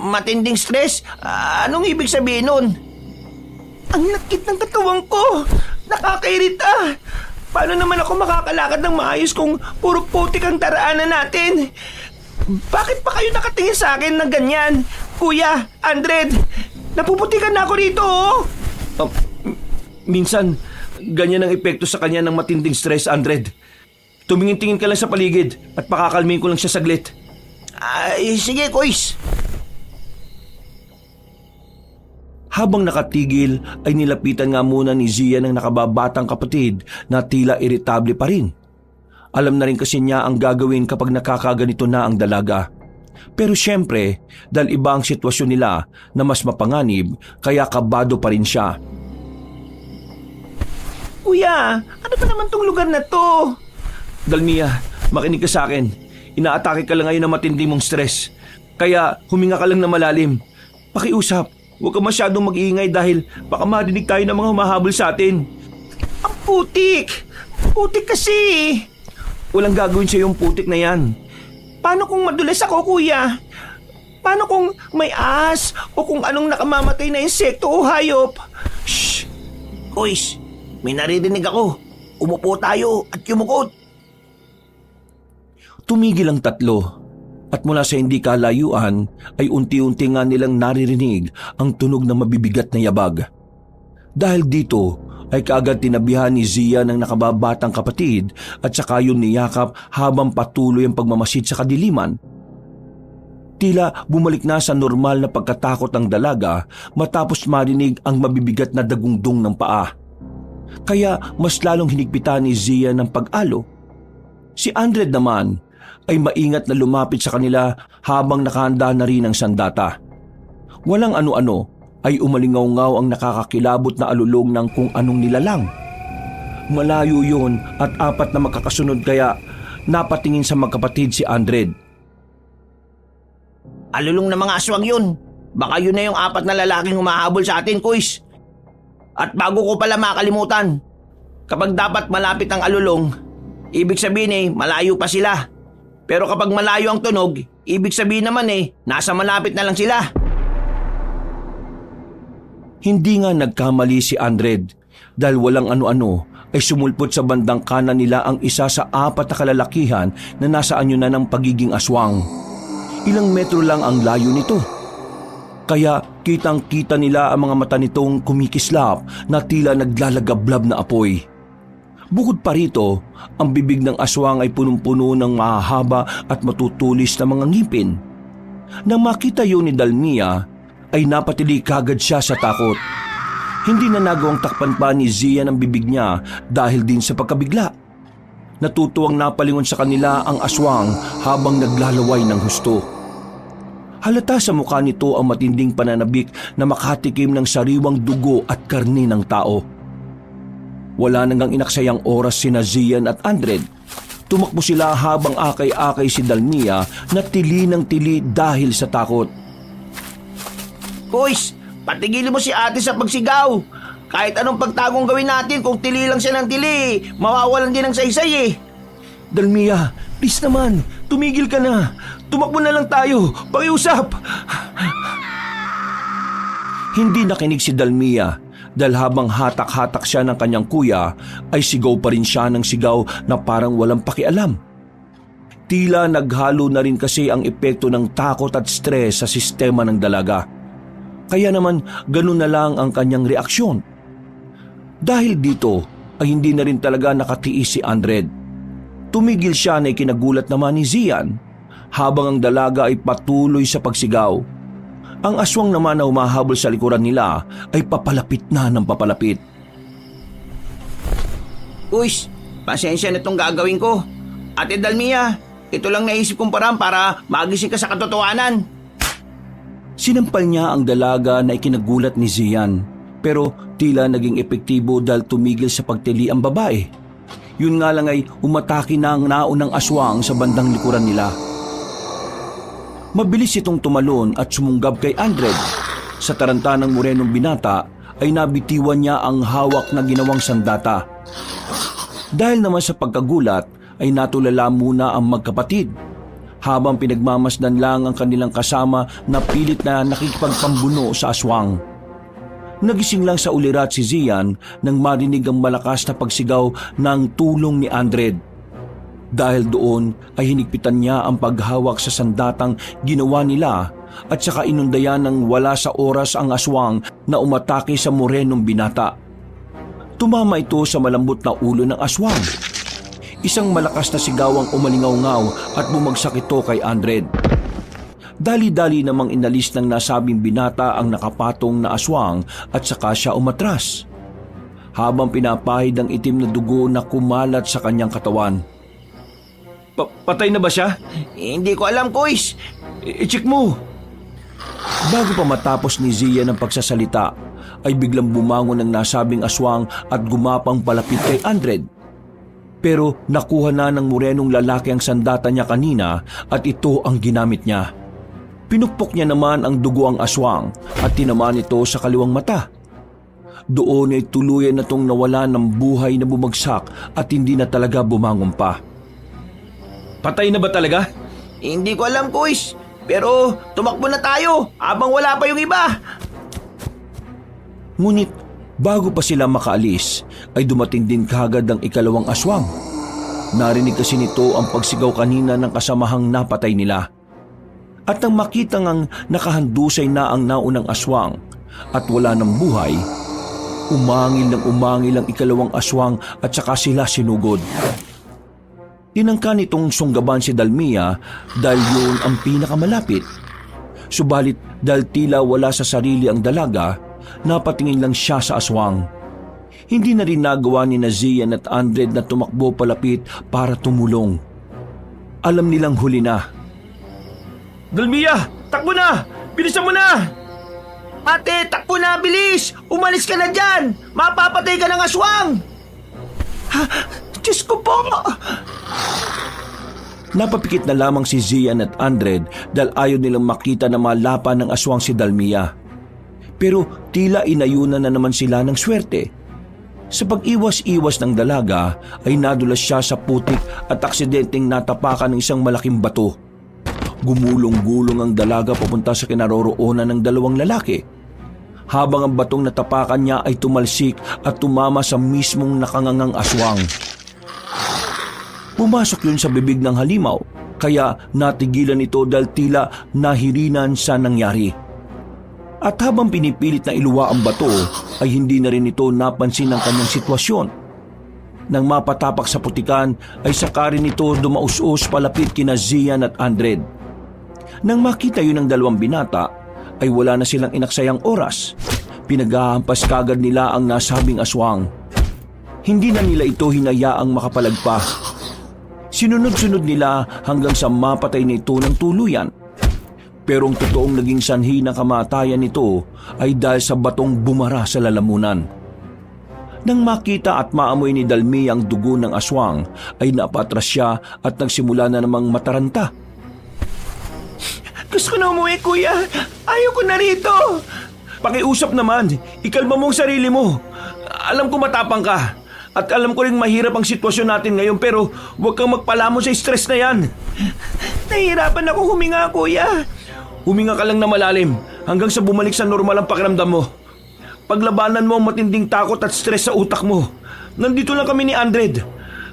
Matinding stress? Anong ibig sabihin nun? Ang lakit ng katawan ko! Nakakairita! Paano naman ako makakalakad ng maayos kung puro putik ang daraanan natin? Bakit pa kayo nakatingin sa akin na ganyan? Kuya, Andred, napuputikan na ako rito Minsan, ganyan ang epekto sa kanya ng matinding stress, Andred. Tumingin-tingin ka lang sa paligid at pakakalmin ko lang siya saglit. Sige, Kois. Habang nakatigil ay nilapitan nga muna ni Zian ang nakababatang kapatid na tila iritable pa rin. Alam na rin kasi niya ang gagawin kapag nakakaganito na ang dalaga. Pero syempre, dahil iba ang sitwasyon nila na mas mapanganib, kaya kabado pa rin siya. Kuya, ano ba naman tong lugar na to? Dalmia, makinig ka sa akin. Inaatake ka lang ngayon ng matindi mong stress. Kaya huminga ka lang na malalim. Pakiusap. Huwag ka masyadong mag-iingay dahil baka marinig tayo ng mga humahabol sa atin. Ang putik! Putik kasi! Walang gagawin sa yung putik na yan. Paano kung madulas ako, kuya? Paano kung may ahas o kung anong nakamamatay na insekto o hayop? Shh! Kois, may naririnig ako. Umupo tayo at yumukod. Tumigil ang tatlo. At mula sa hindi kalayuan ay unti-unti nga nilang naririnig ang tunog ng mabibigat na yabag. Dahil dito ay kaagad tinabihan ni Zia ng nakababatang kapatid at saka yun niyakap habang patuloy ang pagmamasid sa kadiliman. Tila bumalik na sa normal na pagkatakot ng dalaga matapos marinig ang mabibigat na dagungdong ng paa. Kaya mas lalong hinigpitan ni Zia ng pag-alo. Si Andred naman ay maingat na lumapit sa kanila habang nakahanda na rin ang sandata. Walang ano-ano ay umalingaw-ngaw ang nakakakilabot na alulong ng kung anong nilalang. Malayo yun at apat na magkakasunod kaya napatingin sa magkapatid si Andred. Alulong na mga aswang yun. Baka yun na yung apat na lalaking humahabol sa atin, Kuis. At bago ko pala makalimutan, kapag dapat malapit ang alulong, ibig sabihin malayo pa sila. Pero kapag malayo ang tunog, ibig sabihin naman nasa malapit na lang sila. Hindi nga nagkamali si Andred dahil walang ano-ano ay sumulpot sa bandang kanan nila ang isa sa apat na kalalakihan na nasa anyo na ng pagiging aswang. Ilang metro lang ang layo nito. Kaya kitang-kita nila ang mga mata nitong kumikislap na tila naglalagablab na apoy. Bukod pa rito, ang bibig ng aswang ay punong-puno ng mahahaba at matutulis na mga ngipin. Nang makita yun ni Dalmia, ay napatili kagad siya sa takot. Hindi na nagawang takpan pa ni Zia ng bibig niya dahil din sa pagkabigla. Natutuwang napalingon sa kanila ang aswang habang naglalaway ng husto. Halata sa mukha nito ang matinding pananabik na makatikim ng sariwang dugo at karni ng tao. Wala nang inaksayang oras sina Zian at Andred. Tumakbo sila habang akay-akay si Dalmia na tili ng tili dahil sa takot. Kuis, patigilin mo si ate sa pagsigaw. Kahit anong pagtagong gawin natin, kung tili lang siya ng tili, mawawalan din ng saysay Dalmia, please naman, tumigil ka na. Tumakbo na lang tayo, pakiusap. Hindi nakinig si Dalmia. Dahil habang hatak-hatak siya ng kanyang kuya, ay sigaw pa rin siya ng sigaw na parang walang pakialam. Tila naghalo na rin kasi ang epekto ng takot at stress sa sistema ng dalaga. Kaya naman ganun na lang ang kanyang reaksyon. Dahil dito ay hindi na rin talaga nakatiis si Andred. Tumigil siya na ikinagulat naman ni Zian habang ang dalaga ay patuloy sa pagsigaw. Ang aswang naman na humahabol sa likuran nila ay papalapit na ng papalapit. Uys, pasensya na itong gagawin ko. Ate Dalmia, ito lang naisip kong paraan para magising ka sa katotohanan. Sinampal niya ang dalaga na ikinagulat ni Zian, pero tila naging epektibo dahil tumigil sa pagtili ang babae. Yun nga lang ay umatake na ang naunang aswang sa bandang likuran nila. Mabilis itong tumalon at sumunggab kay Andred. Sa taranta ng morenong binata ay nabitiwan niya ang hawak na ginawang sandata. Dahil naman sa pagkagulat ay natulala muna ang magkapatid. Habang pinagmamasdan lang ang kanilang kasama na pilit na nakikipagpambuno sa aswang. Nagising lang sa ulirat si Zian nang marinig ang malakas na pagsigaw ng tulong ni Andred. Dahil doon ay hinigpitan niya ang paghawak sa sandatang ginawa nila at saka inundayan ng wala sa oras ang aswang na umatake sa morenong binata. Tumama ito sa malambot na ulo ng aswang. Isang malakas na sigawang umalingaw-ngaw at bumagsak ito kay Andred. Dali-dali namang inalis ng nasabing binata ang nakapatong na aswang at saka siya umatras. Habang pinapahid ang itim na dugo na kumalat sa kanyang katawan. Patay na ba siya? Hindi ko alam, Kuys. I-check mo. Bago pa matapos ni Zia ng pagsasalita, ay biglang bumangon ang nasabing aswang at gumapang palapit kay Andred. Pero nakuha na ng morenong lalaki ang sandata niya kanina at ito ang ginamit niya. Pinukpok niya naman ang dugo ang aswang at tinamaan ito sa kaliwang mata. Doon ay tuluyan na itong nawala ng buhay na bumagsak at hindi na talaga bumangon pa. Patay na ba talaga? Hindi ko alam, Kuys. Pero tumakbo na tayo habang wala pa yung iba. Ngunit bago pa sila makaalis, ay dumating din kagad ang ikalawang aswang. Narinig kasi nito ang pagsigaw kanina ng kasamahang napatay nila. At nang makita ngang nakahandusay na ang naunang aswang at wala ng buhay, umangil ang ikalawang aswang at saka sila sinugod. Tinangka nitong sunggaban si Dalmia dahil yun ang pinakamalapit. Subalit dahil tila wala sa sarili ang dalaga, napatingin lang siya sa aswang. Hindi na rin nagawa ni Zian at Andred na tumakbo palapit para tumulong. Alam nilang huli na. Dalmia, takbo na! Bilisan mo na! Ate, takbo na, bilis! Umalis ka na dyan! Mapapatay ka ng aswang! Ha? Diyos ko po! Napapikit na lamang si Zian at Andred dahil ayaw nilang makita na malapan ng aswang si Dalmia. Pero tila inayunan na naman sila ng swerte. Sa pag-iwas-iwas ng dalaga ay nadulas siya sa putik at aksidenteng natapakan ng isang malaking bato. Gumulong-gulong ang dalaga papunta sa kinaroroonan ng dalawang lalaki. Habang ang batong natapakan niya ay tumalsik at tumama sa mismong nakangangang aswang. Pumasok yun sa bibig ng halimaw, kaya natigilan ito dahil tila nahirinan sa nangyari. At habang pinipilit na iluwa ang bato, ay hindi na rin ito napansin ang kanyang sitwasyon. Nang mapatapak sa putikan, ay saka rin ito dumaus-us palapit kina Zian at Andred. Nang makita yun ng dalawang binata, ay wala na silang inaksayang oras. Pinaghahampas kagad nila ang nasabing aswang. Hindi na nila ito hinayaang makapalagpa. Sinunod-sunod nila hanggang sa mapatay na ito ng tuluyan. Pero ang totoong naging sanhi ng kamatayan nito ay dahil sa batong bumara sa lalamunan. Nang makita at maamoy ni Dalmi ang dugo ng aswang, ay napatras siya at nagsimula na namang mataranta. Gusto ko na umuwi, kuya. Ayaw ko na rito. Pakiusap naman. Ikalma mo ang sarili mo. Alam ko matapang ka. At alam ko rin mahirap ang sitwasyon natin ngayon, pero huwag kang magpalamon sa stress na yan. Nahihirapan ako huminga, kuya. Huminga ka lang na malalim hanggang sa bumalik sa normal ang pakiramdam mo. Paglabanan mo ang matinding takot at stress sa utak mo. Nandito lang kami ni Andred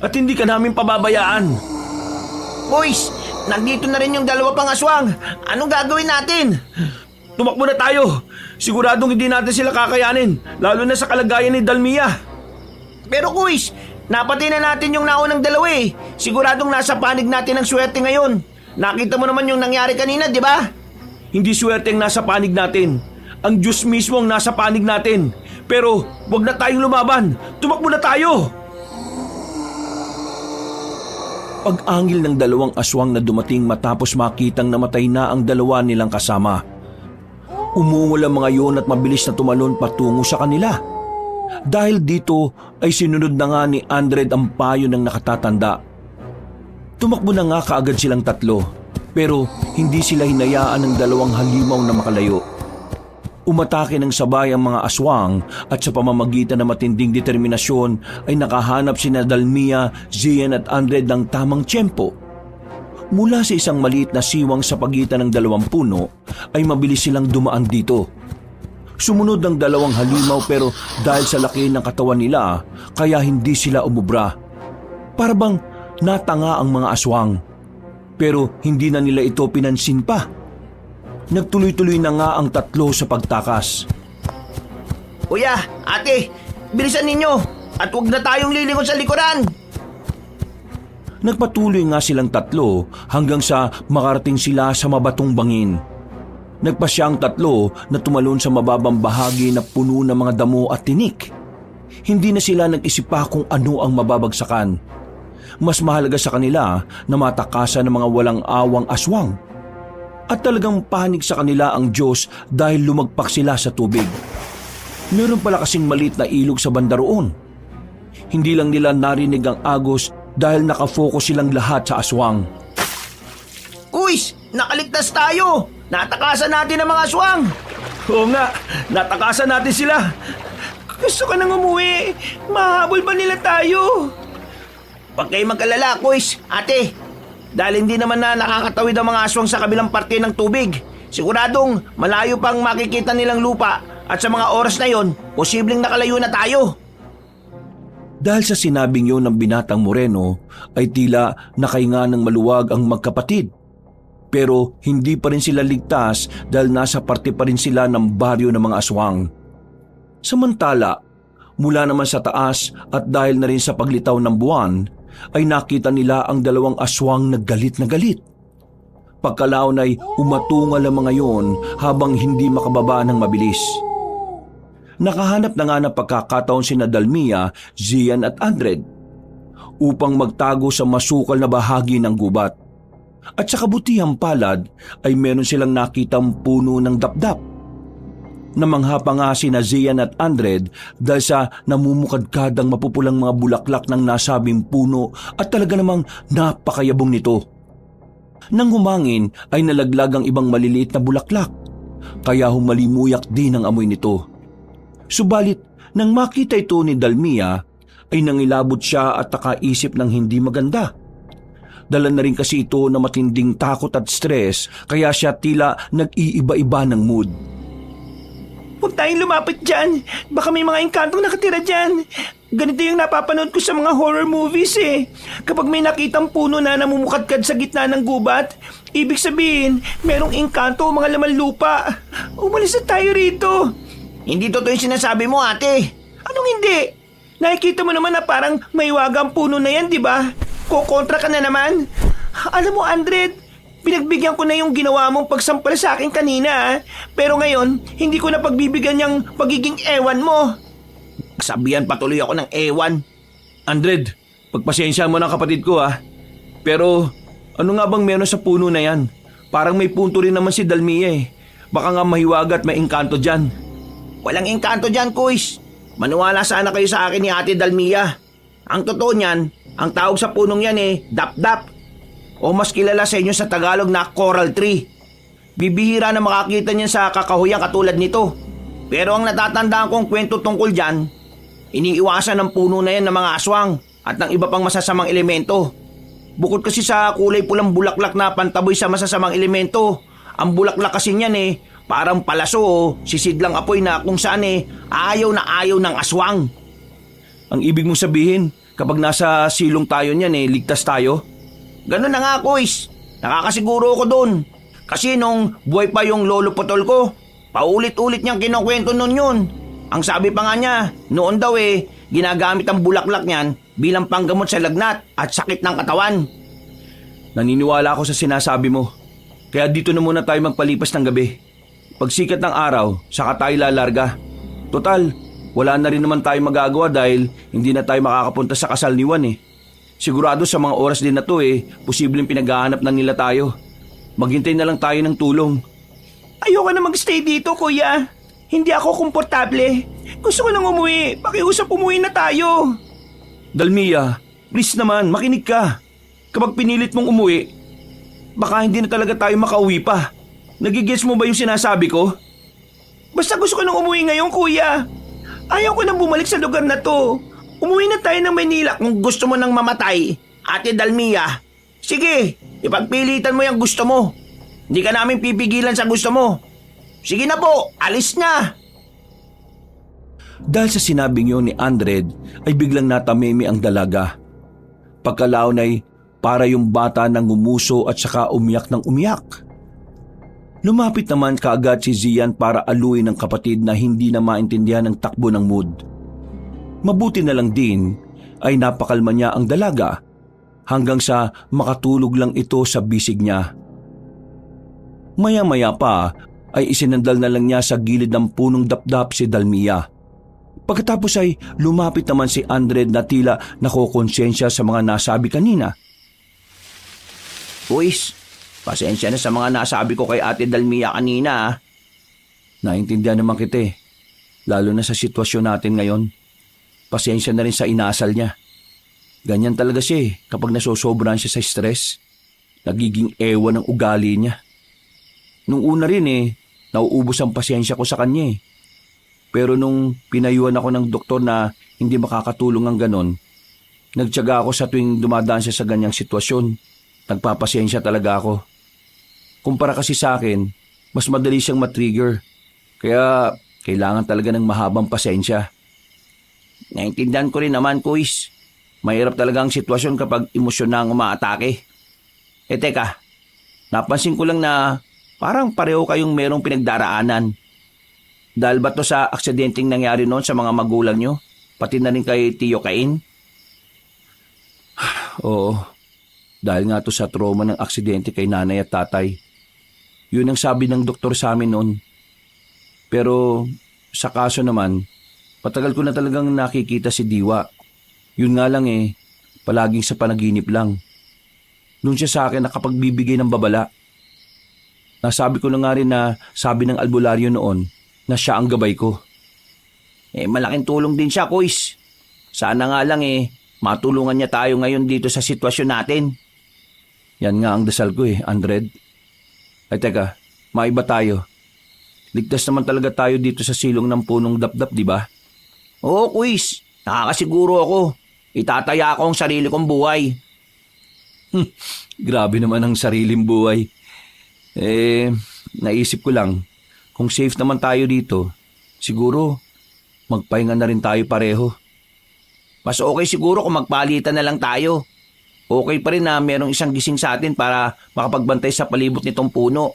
at hindi ka namin pababayaan. Boys, nandito na rin yung dalawa pang aswang. Anong gagawin natin? Tumakbo na tayo. Siguradong hindi natin sila kakayanin, lalo na sa kalagayan ni Dalmia. Pero Kuis, napatay na natin yung naunang dalawa eh. Siguradong nasa panig natin ang swerte ngayon. Nakita mo naman yung nangyari kanina, di ba? Hindi swerte ang nasa panig natin. Ang Diyos mismo ang nasa panig natin. Pero wag na tayong lumaban. Tumakbo na tayo! Pag-angil ng dalawang aswang na dumating matapos makitang namatay na ang dalawa nilang kasama. Umungol ang mga yon at mabilis na tumalon patungo sa kanila. Dahil dito ay sinunod na nga ni Andred ang payo ng nakatatanda. Tumakbo na nga kaagad silang tatlo, pero hindi sila hinayaan ng dalawang halimaw na makalayo. Umatake ng sabay ang mga aswang at sa pamamagitan ng matinding determinasyon ay nakahanap sina Dalmia, Zian at Andred ng tamang tiyempo. Mula sa isang maliit na siwang sa pagitan ng dalawang puno ay mabilis silang dumaan dito. Sumunod ang dalawang halimaw pero dahil sa laki ng katawan nila kaya hindi sila umubra. Para bang natanga ang mga aswang. Pero hindi na nila ito pinansin pa. Nagtuloy-tuloy na nga ang tatlo sa pagtakas. Kuya, ate, bilisan ninyo at huwag na tayong lilingon sa likuran. Nagpatuloy nga silang tatlo hanggang sa makarating sila sa mabatong bangin. Nagpasya ang tatlo na tumalon sa mababang bahagi na puno ng mga damo at tinik. Hindi na sila nag-isip pa kung ano ang mababagsakan. Mas mahalaga sa kanila na matakasan ng mga walang awang aswang. At talagang panig sa kanila ang Diyos dahil lumagpak sila sa tubig. Meron pala kasing maliit na ilog sa banda roon. Hindi lang nila narinig ang agos dahil nakafocus silang lahat sa aswang. Kuis, nakaligtas tayo! Natakasan natin ang mga aswang! Oo nga, natakasan natin sila. Gusto ka nang umuwi. Mahabol ba nila tayo? Huwag kayo mag-alala, Kuis, ate. Dahil hindi naman na nakakatawid ang mga aswang sa kabilang parte ng tubig. Siguradong malayo pang makikita nilang lupa at sa mga oras na yon, posibleng nakalayo na tayo. Dahil sa sinabing yun ng binatang Moreno, ay tila nakahinga ng maluwag ang magkapatid. Pero hindi pa rin sila ligtas dahil nasa parte pa rin sila ng baryo ng mga aswang. Samantala, mula naman sa taas at dahil na rin sa paglitaw ng buwan, ay nakita nila ang dalawang aswang na galit na galit. Pagkalaon ay umatungal ang mga yon habang hindi makababa ng mabilis. Nakahanap na nga ng pagkakataon sina Dalmia, Zian at Andred upang magtago sa masukal na bahagi ng gubat. At sa kabutihang palad ay meron silang nakitang puno ng dapdap. Namangha pa nga sina Zian at Andred dahil sa namumukadkadang mapupulang mga bulaklak ng nasabing puno at talaga namang napakayabong nito. Nang humangin ay nalaglag ang ibang maliliit na bulaklak, kaya humalimuyak din ang amoy nito. Subalit, nang makita ito ni Dalmia, ay nangilabot siya at nakaisip ng hindi maganda. Dala na rin kasi ito na matinding takot at stress, kaya siya tila nag-iiba-iba ng mood. Huwag tayong lumapit dyan. Baka may mga engkantong nakatira dyan. Ganito yung napapanood ko sa mga horror movies eh. Kapag may nakitang puno na namumukadkad sa gitna ng gubat, ibig sabihin, merong engkanto o mga laman lupa. Umalis na tayo rito. Hindi totoo yung sinasabi mo, ate. Anong hindi? Nakikita mo naman na parang may wagang puno na yan, di ba? Kukontra ka na naman. Alam mo, Andred, pinagbigyan ko na yung ginawa mong pagsampal sa akin kanina. Pero ngayon, hindi ko na pagbibigyan yung pagiging ewan mo. Sabihan patuloy ako ng ewan. Andred, pagpasensya mo ng kapatid ko ha. Pero ano nga bang meron sa puno na yan? Parang may punto rin naman si Dalmia eh. Baka nga mahiwaga at may engkanto dyan. Walang engkanto dyan, Kuis. Maniwala sana kayo sa akin ni Ate Dalmia. Ang totoo niyan, ang tawag sa punong yan eh, dap-dap. O mas kilala sa inyo sa Tagalog na coral tree. Bibihira na makakita niyan sa kakahuyang katulad nito. Pero ang natatandaan kong kwento tungkol dyan, iniiwasan ng puno na yan ng mga aswang at ng iba pang masasamang elemento. Bukod kasi sa kulay pulang bulaklak na pantaboy sa masasamang elemento, ang bulaklak kasi niyan eh, parang palaso o sisidlang apoy na kung saan eh, ayaw ng aswang. Ang ibig mong sabihin, kapag nasa silong tayo niyan eh, ligtas tayo? Ganun na nga, Kuis. Nakakasiguro ko dun. Kasi nung buhay pa yung lolo putol ko, Paulit-ulit niyang kinukwento nun yun. Ang sabi pa nga niya, noon daw ginagamit ang bulaklak niyan bilang panggamot sa lagnat at sakit ng katawan. Naniniwala ako sa sinasabi mo. Kaya dito na muna tayo magpalipas ng gabi. Pagsikat ng araw, saka tayo lalarga. Total, wala na rin naman tayo magagawa dahil hindi na tayo makakapunta sa kasal ni Juan Sigurado sa mga oras din na to posibleng pinaghahanap na nila tayo. Maghintay na lang tayo ng tulong. Ayoko na magstay dito, kuya. Hindi ako komportable. Gusto ko nang umuwi. Pakiusap umuwi na tayo. Dalmia, please naman, makinig ka. Kapag pinilit mong umuwi, baka hindi na talaga tayo makauwi pa. Nagigets mo ba yung sinasabi ko? Basta gusto ko nang umuwi ngayon, kuya. Ayaw ko nang bumalik sa lugar na to. Umuwi na tayo ng Maynila. Kung gusto mo nang mamatay, Ate Dalmia, sige, ipagpilitan mo yung gusto mo. Hindi ka namin pipigilan sa gusto mo. Sige na po, alis na. Dahil sa sinabing yun ni Andred ay biglang natamimi ang dalaga. Pagkalaon ay para yung bata nang ngumuso at saka umiyak ng umiyak. Lumapit naman kaagad si Zian para aluin ng kapatid na hindi na maintindihan ang takbo ng mood. Mabuti na lang din ay napakalma niya ang dalaga hanggang sa makatulog lang ito sa bisig niya. Maya-maya pa ay isinandal na lang niya sa gilid ng punong dapdap si Dalmia. Pagkatapos ay lumapit naman si Andred na tila nakokonsensya sa mga nasabi kanina. Uys, pasensya na sa mga nasabi ko kay Ate Dalmia kanina. Naintindihan naman kita lalo na sa sitwasyon natin ngayon. Pasensya na rin sa inasal niya. Ganyan talaga siya kapag nasosobrahan siya sa stress. Nagiging ewan ng ugali niya. Nung una rin nauubos ang pasensya ko sa kanya Pero nung pinayuhan ako ng doktor na hindi makakatulong ang ganon, nagtiyaga ako sa tuwing dumadaan siya sa ganyang sitwasyon. Nagpapasensya talaga ako. Kumpara kasi sa akin, mas madali siyang matrigger. Kaya kailangan talaga ng mahabang pasensya. Naintindihan ko rin naman, Kuis. Mahirap talaga ang sitwasyon kapag emosyon na ang umaatake. Teka, napansin ko lang na parang pareho kayong merong pinagdaraanan. Dahil ba to sa aksidenteng nangyari noon sa mga magulang nyo? Pati na rin kay Tio Cain? Oo, dahil nga to sa trauma ng aksidente kay nanay at tatay. Yun ang sabi ng doktor sa amin noon. Pero sa kaso naman, patagal ko na talagang nakikita si Diwa. Yun nga lang palaging sa panaginip lang. Noon siya sa akin nakapagbibigay ng babala. Nasabi ko na nga rin na sabi ng albularyo noon na siya ang gabay ko. Malaking tulong din siya, Kuis. Sana nga lang matulungan niya tayo ngayon dito sa sitwasyon natin. Yan nga ang dasal ko Andred. Ay teka, maiba tayo. Ligtas naman talaga tayo dito sa silong ng punong dapdap, di ba? Oo, Kuis. Nakakasiguro ako. Itataya ko ang sarili kong buhay. Grabe naman ang sariling buhay. Naisip ko lang, kung safe naman tayo dito, siguro magpahinga na rin tayo pareho. Mas okay siguro kung magpalitan na lang tayo. Okay pa rin na merong isang gising sa atin para makapagbantay sa palibot nitong puno.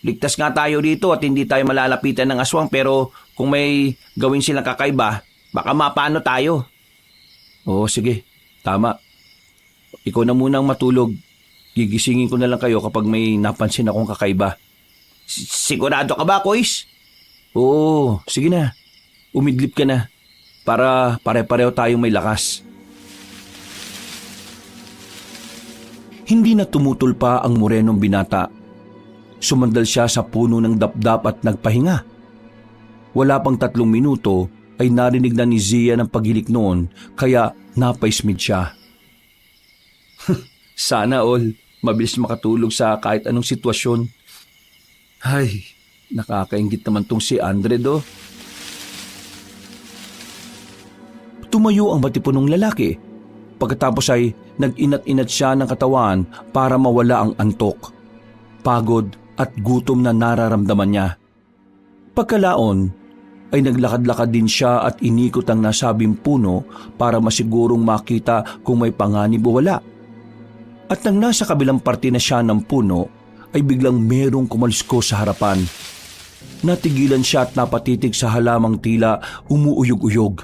Ligtas nga tayo dito at hindi tayo malalapitan ng aswang, pero kung may gawin silang kakaiba, baka mapano tayo. Oo, sige. Tama. Ikaw na munang matulog. Gigisingin ko na lang kayo kapag may napansin akong kakaiba. Sigurado ka ba, Kuis? Oo, sige na. Umidlip ka na. Para pare-pareho tayong may lakas. Hindi na tumutol pa ang morenong binata. Sumandal siya sa puno ng dapdap at nagpahinga. Wala pang 3 minuto ay narinig na ni Zia ng paghilik noon, kaya napaismid siya. Sana all, mabilis makatulog sa kahit anong sitwasyon. Ay, nakakaingit naman tong si Andred Tumayo ang matipunong lalaki. Pagkatapos ay nag-inat-inat siya ng katawan para mawala ang antok, pagod at gutom na nararamdaman niya. Pagkalaon ay naglakad-lakad din siya at inikot ang nasabing puno para masigurong makita kung may panganib o wala. At nang nasa kabilang parte na siya ng puno, ay biglang merong kumalusko sa harapan. natigilan siya at napatitig sa halamang tila umuuyog-uyog.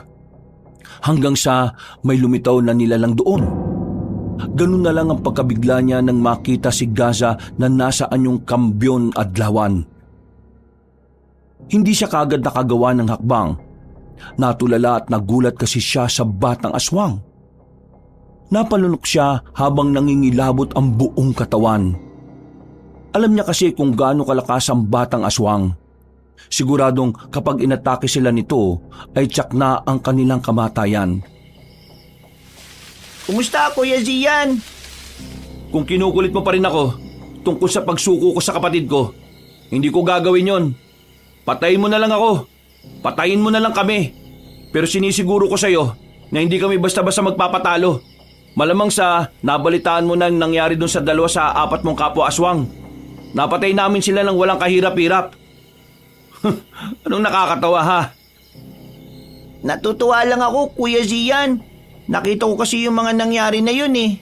Hanggang sa may lumitaw na nilalang doon. Ganun na lang ang pagkabigla niya nang makita si Gaza na nasa anyong Kambyon Adlawan. Hindi siya kagad nakagawa ng hakbang. Natulala at nagulat kasi siya sa batang aswang. Napalunok siya habang nangingilabot ang buong katawan. Alam niya kasi kung gaano kalakas ang batang aswang. Siguradong kapag inatake sila nito ay tiyak na ang kanilang kamatayan. Kumusta, Kuya Zian? Kung kinukulit mo pa rin ako tungkol sa pagsuko ko sa kapatid ko, hindi ko gagawin yon. Patayin mo na lang ako. Patayin mo na lang kami. Pero sinisiguro ko sa iyo na hindi kami basta-basta magpapatalo. Malamang sa nabalitaan mo na ang nangyari dun sa 2 sa 4 mong kapwa aswang. Napatay namin sila ng walang kahirap-hirap. Anong nakakatawa ha? Natutuwa lang ako, Kuya Zian. Nakita ko kasi yung mga nangyari na yun eh.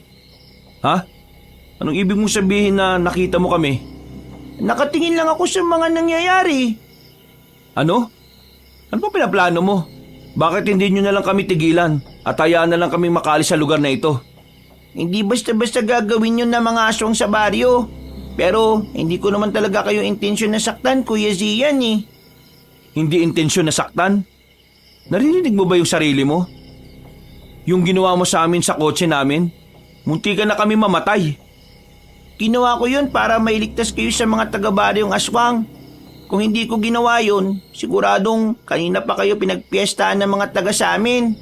Ha? Anong ibig mong sabihin na nakita mo kami? Nakatingin lang ako sa mga nangyayari. Ano? Ano ba pinaplano mo? Bakit hindi nyo na lang kami tigilan at hayaan na lang kaming makaalis sa lugar na ito? Hindi basta-basta gagawin yun ng mga aswang sa baryo. Pero hindi ko naman talaga kayo intensyon na saktan, Kuya Zian eh. Hindi intensyon na saktan? Narinig mo ba yung sarili mo? Yung ginawa mo sa amin sa kotse namin? Munti ka na kami mamatay. Ginawa ko yun para mailigtas kayo sa mga taga-baryong aswang. Kung hindi ko ginawa yun, siguradong kanina pa kayo pinagpiestahan ng mga taga sa amin.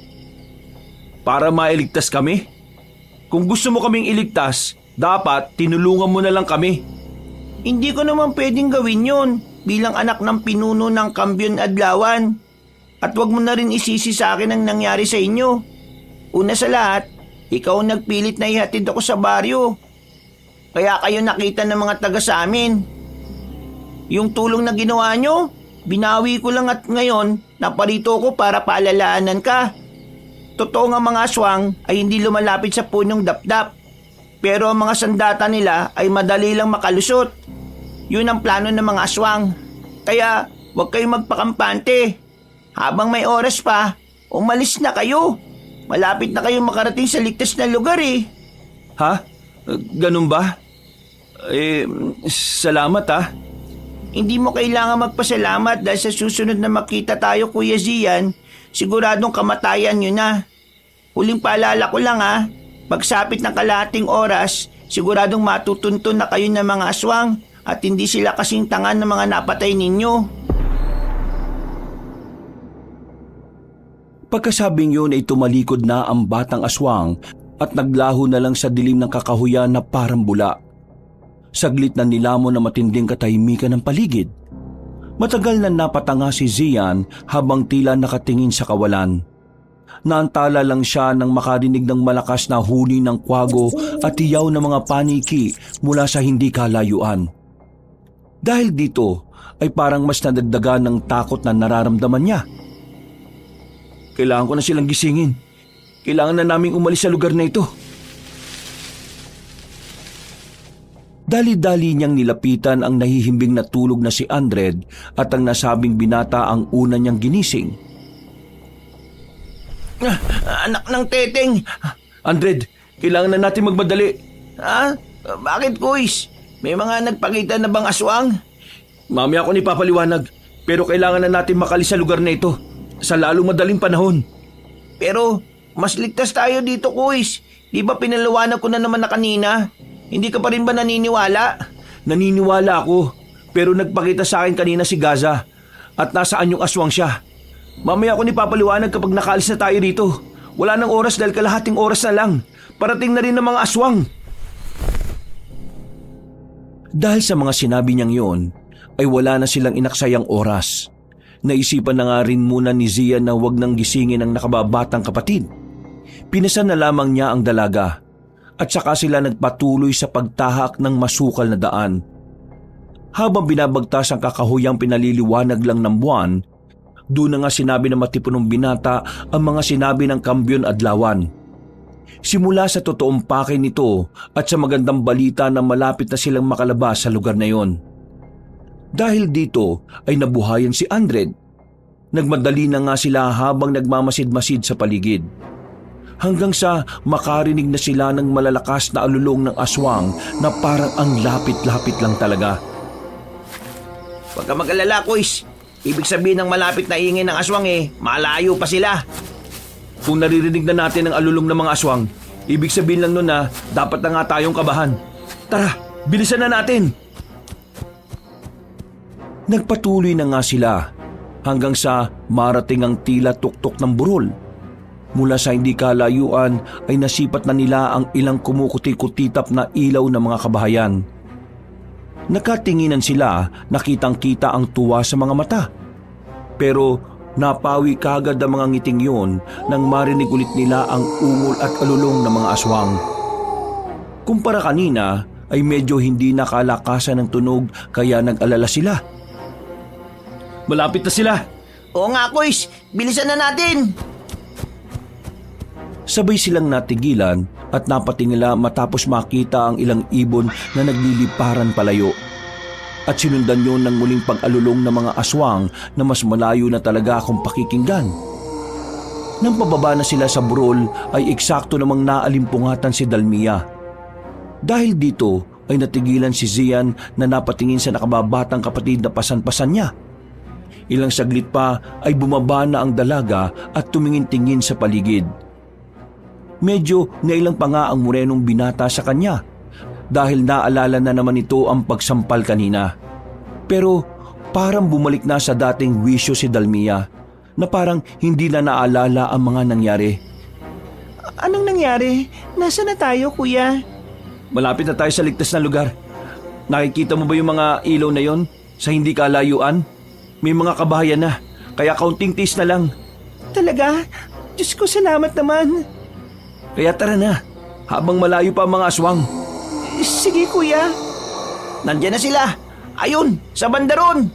Para mailigtas kami? Kung gusto mo kaming iligtas, dapat tinulungan mo na lang kami. Hindi ko naman pwedeng gawin yun bilang anak ng pinuno ng Kambyon Adlawan. At wag mo na rin isisi sa akin ang nangyari sa inyo. Una sa lahat, ikaw ang nagpilit na ihatid ako sa baryo. Kaya kayo nakita ng mga taga sa amin. Yung tulong na ginawa nyo, binawi ko lang at ngayon naparito ko para paalalaanan ka. Totoo nga mga aswang ay hindi lumalapit sa punong dapdap. Pero ang mga sandata nila ay madali lang makalusot. Yun ang plano ng mga aswang. Kaya huwag kayong magpakampante. Habang may oras pa, umalis na kayo. Malapit na kayong makarating sa ligtas na lugar eh. Ha? Ganun ba? Salamat ha. Hindi mo kailangan magpasalamat dahil sa susunod na makita tayo, Kuya Zian, siguradong kamatayan nyo na. Huling paalala ko lang ha, pagsapit ng kalahating oras, siguradong matutuntun na kayo ng mga aswang at hindi sila kasing tanga ng mga napatay ninyo. Pagkasabing yun ay tumalikod na ang batang aswang at naglaho na lang sa dilim ng kakahuyan na parang bula. Saglit na nilamon na matinding katahimikan ng paligid. Matagal na napatanga si Zian habang tila nakatingin sa kawalan. Naantala lang siya nang makarinig ng malakas na huni ng kwago at tiyaw ng mga paniki mula sa hindi kalayuan. Dahil dito ay parang mas nadagdagan ng takot na nararamdaman niya. Kailangan ko na silang gisingin. Kailangan na naming umalis sa lugar na ito. Dali-dali niyang nilapitan ang nahihimbing na tulog na si Andred at ang nasabing binata ang una niyang ginising. Anak ng teteng! Andred, kailangan na natin magmadali. Ha? Bakit, Kuys? May mga nagpakita na bang aswang? Mamaya ako ni papaliwanag, pero kailangan na natin makalis sa lugar na ito sa lalong madaling panahon. Pero mas ligtas tayo dito, Kuys. Di ba pinaliwanag ko na naman na kanina? Hindi ka pa rin ba naniniwala? Naniniwala ako, pero nagpakita sa akin kanina si Gaza at nasaan yung aswang siya. Mamaya ako ni papaliwanag kapag nakaalis na tayo rito. Wala nang oras dahil kalahating oras na lang. Parating na rin ng mga aswang. Dahil sa mga sinabi niyang yon, ay wala na silang inaksayang oras. Naisipan na nga rin muna ni Zia na wag nang gisingin ang nakababatang kapatid. Pinasan na lamang niya ang dalaga at saka sila nagpatuloy sa pagtahak ng masukal na daan. Habang binabagtas ang kakahuyang pinaliliwanag lang ng buwan, doon na nga sinabi ng matipunong binata ang mga sinabi ng Kambyon Adlawan. Simula sa totoong pakay nito at sa magandang balita na malapit na silang makalabas sa lugar na yon. Dahil dito ay nabuhayan si Andred. Nagmadali na nga sila habang nagmamasid-masid sa paligid. Hanggang sa makarinig na sila ng malalakas na alulong ng aswang na parang ang lapit-lapit lang talaga. Huwag ka mag-alala, Kuis. Ibig sabihin ng malapit na ingay ng aswang malayo pa sila. Kung naririnig na natin ang alulong ng mga aswang, ibig sabihin lang nun na dapat na nga tayong kabahan. Tara, bilisan na natin! Nagpatuloy na nga sila hanggang sa marating ang tila tuktok ng burol. Mula sa hindi kalayuan ay nasipat na nila ang ilang kumukuti-kutitap na ilaw ng mga kabahayan. Nakatinginan sila, nakitang-kita ang tuwa sa mga mata. Pero napawi kagad ang mga ngiting yun nang marinig ulit nila ang ungol at alulong ng mga aswang. Kumpara kanina ay medyo hindi nakalakasan ng tunog kaya nag-alala sila. Malapit na sila! Oo nga, Kuis. Bilisan na natin! Sabay silang natigilan at napatingala matapos makita ang ilang ibon na nagliliparan palayo. At sinundan yun ng muling pag-alulong ng mga aswang na mas malayo na talaga kung pakikinggan. Nang pababa na sila sa burol ay eksakto namang naalimpungatan si Dalmia. Dahil dito ay natigilan si Zian na napatingin sa nakababatang kapatid na pasan-pasan niya. Ilang saglit pa ay bumaba na ang dalaga at tumingin-tingin sa paligid. Medyo nailang pa nga ang morenong binata sa kanya dahil naalala na naman ito ang pagsampal kanina. Pero parang bumalik na sa dating wisyo si Dalmia na parang hindi na naalala ang mga nangyari. Anong nangyari? Nasaan na tayo, kuya? Malapit na tayo sa ligtas na lugar. Nakikita mo ba yung mga ilaw na yon sa hindi kalayuan? May mga kabahayan na, kaya kaunting tiis na lang. Talaga? Diyos ko, salamat naman. Kaya tara na, habang malayo pa ang mga aswang. Sige, kuya. Nandiyan na sila! Ayun! Sa bandaron!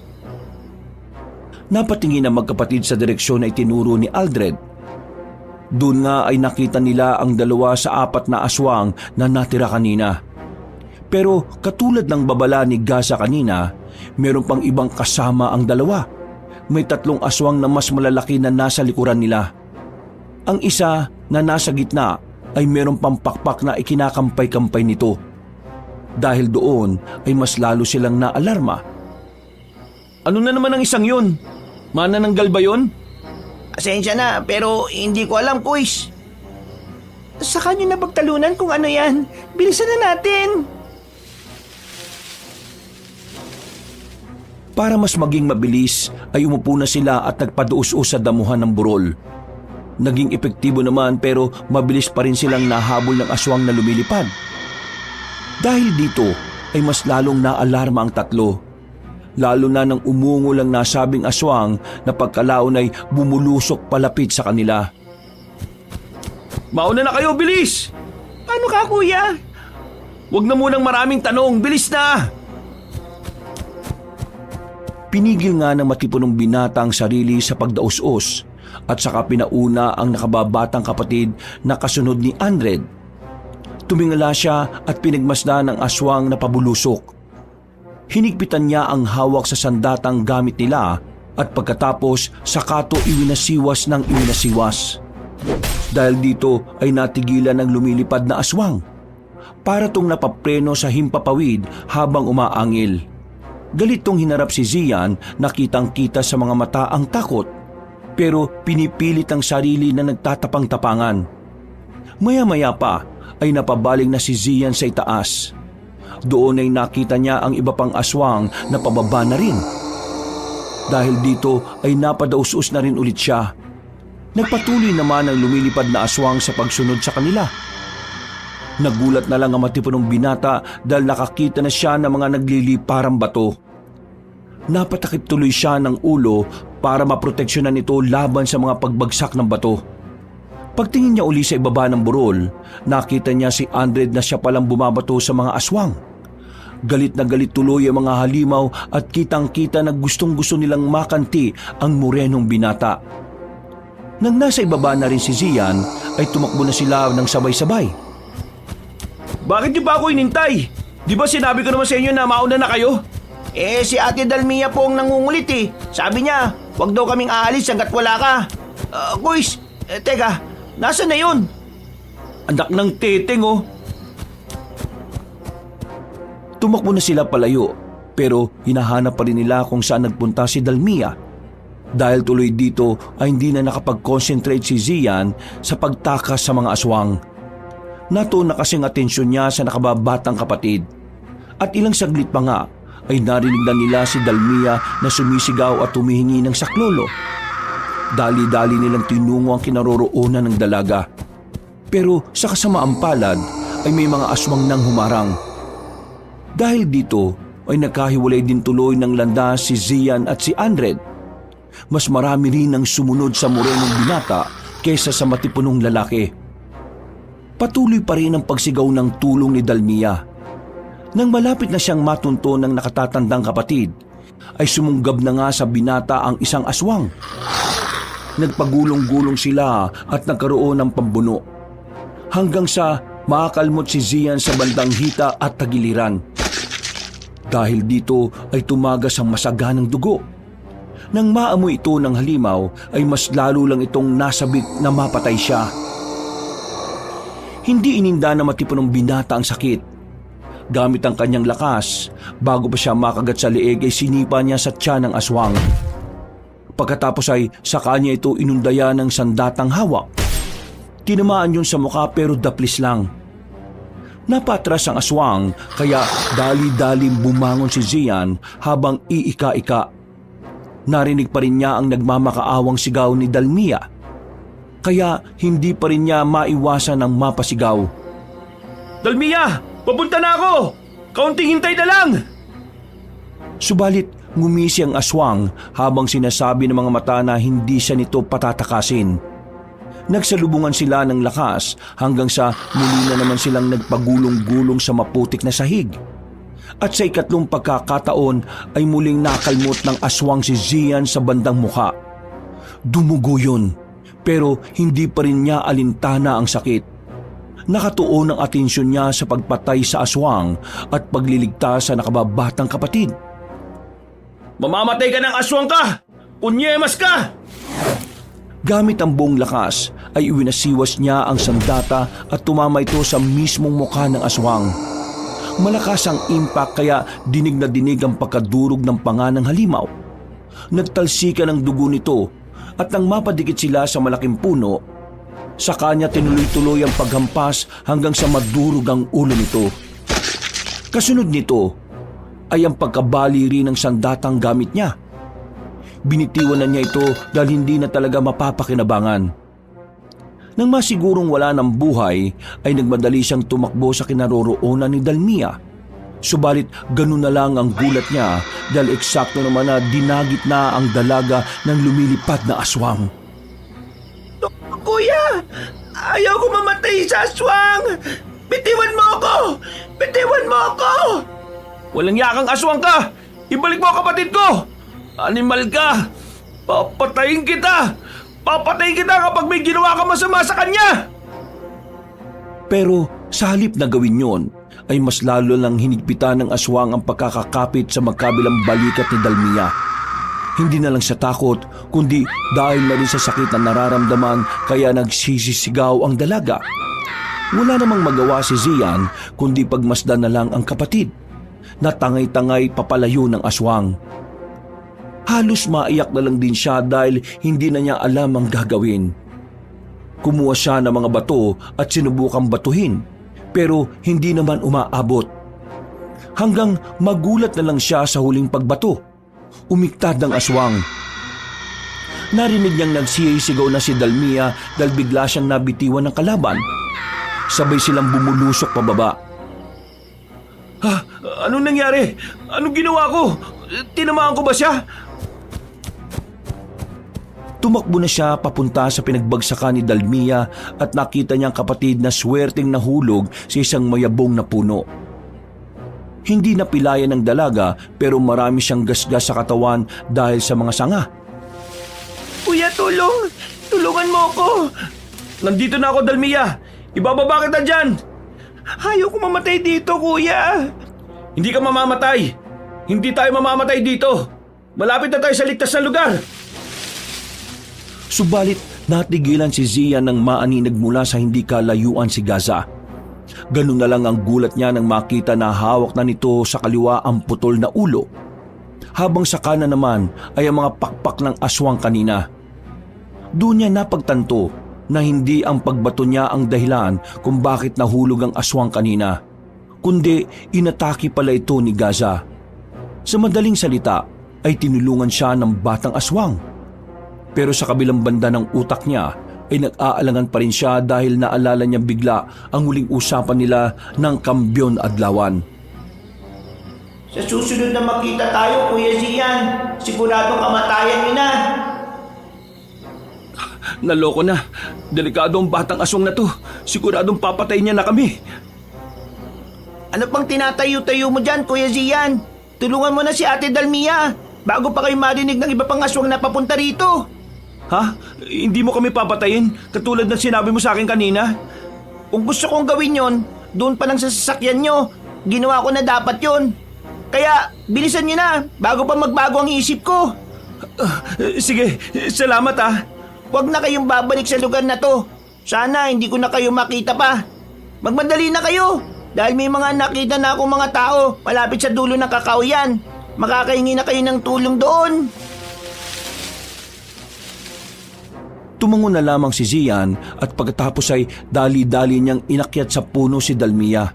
Napatingin ang magkapatid sa direksyon na itinuro ni Aldred. Doon nga ay nakita nila ang 2 sa 4 na aswang na natira kanina. Pero katulad ng babala ni Gasa kanina, meron pang ibang kasama ang 2. May 3 aswang na mas malalaki na nasa likuran nila. Ang isa na nasa gitna ay meron pang pakpak na ikinakampay-kampay nito. Dahil doon ay mas lalo silang naalarma. Ano na naman ang isang yun? Manananggal ba yun? Pasensya na, pero hindi ko alam, Kuis. Saka nyo na pagtalunan kung ano yan. Bilisan na natin. Para mas maging mabilis ay umupo na sila at nagpaduus-us sa damuhan ng burol. Naging epektibo naman pero mabilis pa rin silang nahabol ng aswang na lumilipad. Dahil dito ay mas lalong naalarma ang 3. Lalo na nang umungol ang nasabing aswang na pagkalaon ay bumulusok palapit sa kanila. Mauna na kayo, bilis! Paano ka, kuya? Huwag na munang maraming tanong, bilis na! Pinigil nga ng matipunong binata ang sarili sa pagdaus-os at saka pinauna ang nakababatang kapatid na kasunod ni Andred. Tumingala siya at pinagmasdan ng aswang na pabulusok. Hinigpitan niya ang hawak sa sandatang gamit nila at pagkatapos sakato iwinasiwas ng iwinasiwas. Dahil dito ay natigilan ang lumilipad na aswang. Para tong napapreno sa himpapawid habang umaangil. Galit tong hinarap si Zian na kitang-kita sa mga mata ang takot, pero pinipilit ang sarili na nagtatapang-tapangan. Maya-maya pa ay napabaling na si Zian sa itaas. Doon ay nakita niya ang iba pang aswang na pababa na rin. Dahil dito ay napadaus-us na rin ulit siya. Nagpatuloy naman ang lumilipad na aswang sa pagsunod sa kanila. Nagulat na lang ang matipunong binata dahil nakakita na siya ng mga nagliliparang bato. Napatakip tuloy siya ng ulo para maproteksyonan ito laban sa mga pagbagsak ng bato. Pagtingin niya uli sa ibaba ng burol, nakita niya si Andred na siya palang bumabato sa mga aswang. Galit na galit tuloy ang mga halimaw at kitang-kita na gustong-gusto nilang makanti ang morenong binata. Nang nasa ibaba na rin si Zian, ay tumakbo na sila ng sabay-sabay. Bakit niyo ba ako inintay? Di ba sinabi ko naman sa inyo na mauna na kayo? Si Ate Dalmia po ang nangungulit eh. Sabi niya, wag daw kaming aalis hanggat wala ka. Kuis, teka, nasa na yun? Anak ng teteng oh. Tumakbo na sila palayo, pero hinahanap pa rin nila kung saan nagpunta si Dalmia. Dahil tuloy dito ay hindi na nakapag-concentrate si Zian sa pagtakas sa mga aswang. Natuon na kasing atensyon niya sa nakababatang kapatid. At ilang saglit pa nga ay narinig na nila si Dalmia na sumisigaw at humihingi ng saklolo. Dali-dali nilang tinungo ang kinaroroonan ng dalaga. Pero sa kasamaang palad ay may mga aswang nang humarang. Dahil dito ay nagkahiwalay din tuloy ng landas si Zian at si Andred. Mas marami rin ang sumunod sa morenong binata kaysa sa matipunong lalaki. Patuloy pa rin ang pagsigaw ng tulong ni Dalmia. Nang malapit na siyang matunto ng nakatatandang kapatid, ay sumunggab na nga sa binata ang isang aswang. Nagpagulong-gulong sila at nagkaroon ng pambuno. Hanggang sa makakalmot si Zian sa bandang hita at tagiliran. Dahil dito ay tumagas ang masaganang dugo. Nang maamoy ito ng halimaw ay mas lalo lang itong nasabik na mapatay siya. Hindi ininda na matipunong binata ang sakit. Gamit ang kanyang lakas, bago pa siya makagat sa leeg ay sinipa niya sa tiyan ng aswang. Pagkatapos ay sa kanya ito inundaya ng sandatang hawak. Tinamaan yun sa mukha pero daplis lang. Napatras ang aswang kaya dali-daling bumangon si Zian habang iika-ika. Narinig pa rin niya ang nagmamakaawang sigaw ni Dalmia. Kaya hindi pa rin niya maiwasan ang mapasigaw. Dalmia! Papunta na ako! Kaunting hintay na lang! Subalit ngumisi ang aswang habang sinasabi ng mga mata na hindi siya nito patatakasin. Nagsalubungan sila ng lakas hanggang sa muli na naman silang nagpagulong-gulong sa maputik na sahig. At sa ikatlong pagkakataon ay muling nakalmot ng aswang si Zian sa bandang mukha. Dumugo yun, pero hindi pa rin niya alintana ang sakit. Nakatuon ang atensyon niya sa pagpatay sa aswang at pagliligtas sa nakababatang kapatid. Mamamatay ka ng aswang ka! Punyemas ka! Gamit ang buong lakas ay iwinasiwas niya ang sandata at tumama ito sa mismong mukha ng aswang. Malakas ang impact kaya dinig na dinig ang pagkadurog ng panga ng halimaw. Nagtalsikan ang dugo nito at nang mapadikit sila sa malaking puno, sa kanya tinuloy-tuloy ang paghampas hanggang sa madurog ang ulo nito. Kasunod nito ay ang pagkabali rin ng sandatang gamit niya. Binitiwan na niya ito dahil hindi na talaga mapapakinabangan. Nang masigurong wala ng buhay, ay nagmadali siyang tumakbo sa kinaroroonan ni Dalmia. Subalit ganun na lang ang gulat niya dahil eksakto naman na dinagit na ang dalaga ng lumilipad na aswang. Kuya, ayaw ko mamatay sa aswang! Bitiwan mo ako! Bitiwan mo ako! Walang yakang aswang ka! Ibalik mo ang kapatid ko! Animal ka! Papatayin kita! Papatayin kita kapag may ginawa ka masama sa kanya! Pero sa halip na gawin yon, ay mas lalo lang hinigpitan ng aswang ang pagkakakapit sa magkabilang balikat ni Dalmia. Hindi na lang sa takot, kundi dahil na rin sa sakit na nararamdaman kaya nagsisisigaw ang dalaga. Wala namang magawa si Zian kundi pagmasdan na lang ang kapatid. Natangay-tangay papalayo ng aswang. Halos maiyak na lang din siya dahil hindi na niya alam ang gagawin. Kumuha siya ng mga bato at sinubukang batuhin, pero hindi naman umaabot. Hanggang magulat na lang siya sa huling pagbato. Umiktad ang aswang. Narinig niyang nagsisigaw na si Dalmia dahil bigla siyang nabitiwan ng kalaban. Sabay silang bumulusok pababa. Ha? Anong nangyari? Anong ginawa ko? Tinamaan ko ba siya? Tumakbo na siya papunta sa pinagbagsakan ni Dalmia at nakita niyang kapatid na swerteng nahulog sa isang mayabong na puno. Hindi napilayan ng dalaga pero marami siyang gasgas sa katawan dahil sa mga sanga. Kuya, tulong! Tulungan mo ako! Nandito na ako, Dalmia! Ibababa kita dyan! Ayaw ko mamatay dito, kuya! Hindi ka mamamatay! Hindi tayo mamamatay dito. Malapit na tayo sa ligtas na lugar. Subalit natigilan si Zian nang maaninag mula sa hindi kalayuan si Gaza. Ganun na lang ang gulat niya nang makita na hawak na nito sa kaliwa ang putol na ulo, habang sa kanan naman ay ang mga pakpak ng aswang kanina. Doon niya napagtanto na hindi ang pagbato niya ang dahilan kung bakit nahulog ang aswang kanina, kundi inatake pala ito ni Gaza. Sa madaling salita ay tinulungan siya ng batang aswang. Pero sa kabilang banda ng utak niya ay nag-aalangan pa rin siya dahil naalala niya bigla ang huling usapan nila ng Kambyon Adlawan. Sa susunod na makita tayo, Kuya Zian, siguradong kamatayan niyo na. Naloko na. Delikado ang batang aswang na to. Siguradong papatay niya na kami. Ano pang tinatayo-tayo mo dyan, Kuya Zian? Tulungan mo na si Ate Dalmia bago pa kayo marinig ng iba pang aswang na papunta rito. Ha? Hindi mo kami papatayin katulad ng sinabi mo sa akin kanina? Kung gusto kong gawin yon, doon pa lang sa sasakyan nyo. Ginawa ko na dapat yon. Kaya bilisan nyo na bago pa magbago ang isip ko. Sige, salamat ah. Huwag na kayong babalik sa lugar na to. Sana hindi ko na kayo makita pa. Magmadali na kayo dahil may mga nakita na akong mga tao malapit sa dulo ng kakahuyan. Makakahingi na kayo ng tulong doon. Tumango na lamang si Zian at pagkatapos ay dali-dali niyang inakyat sa puno si Dalmia.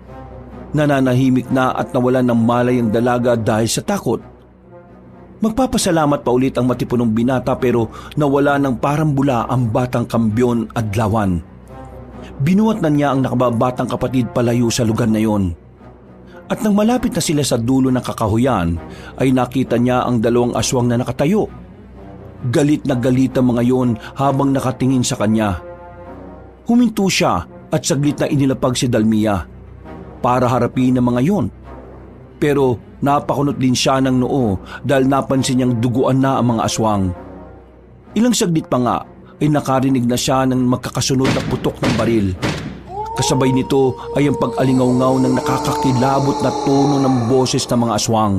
Nananahimik na at nawalan ng malay ang dalaga dahil sa takot. Magpapasalamat pa ulit ang matipunong binata pero nawala ng parang bula ang batang Kambyon Adlawan. Binuhat na niya ang nakababatang kapatid palayo sa lugar na yon. At nang malapit na sila sa dulo ng kakahuyan ay nakita niya ang dalawang aswang na nakatayo. Galit na galit ang mga yon habang nakatingin sa kanya. Huminto siya at saglit na inilapag si Dalmia para harapin ang mga yon. Pero napakunot din siya ng noo dahil napansin niyang duguan na ang mga aswang. Ilang saglit pa nga ay nakarinig na siya ng magkakasunod na putok ng baril. Kasabay nito ay ang pag-alingaw-ngaw ng nakakakilabot na tono ng boses ng mga aswang,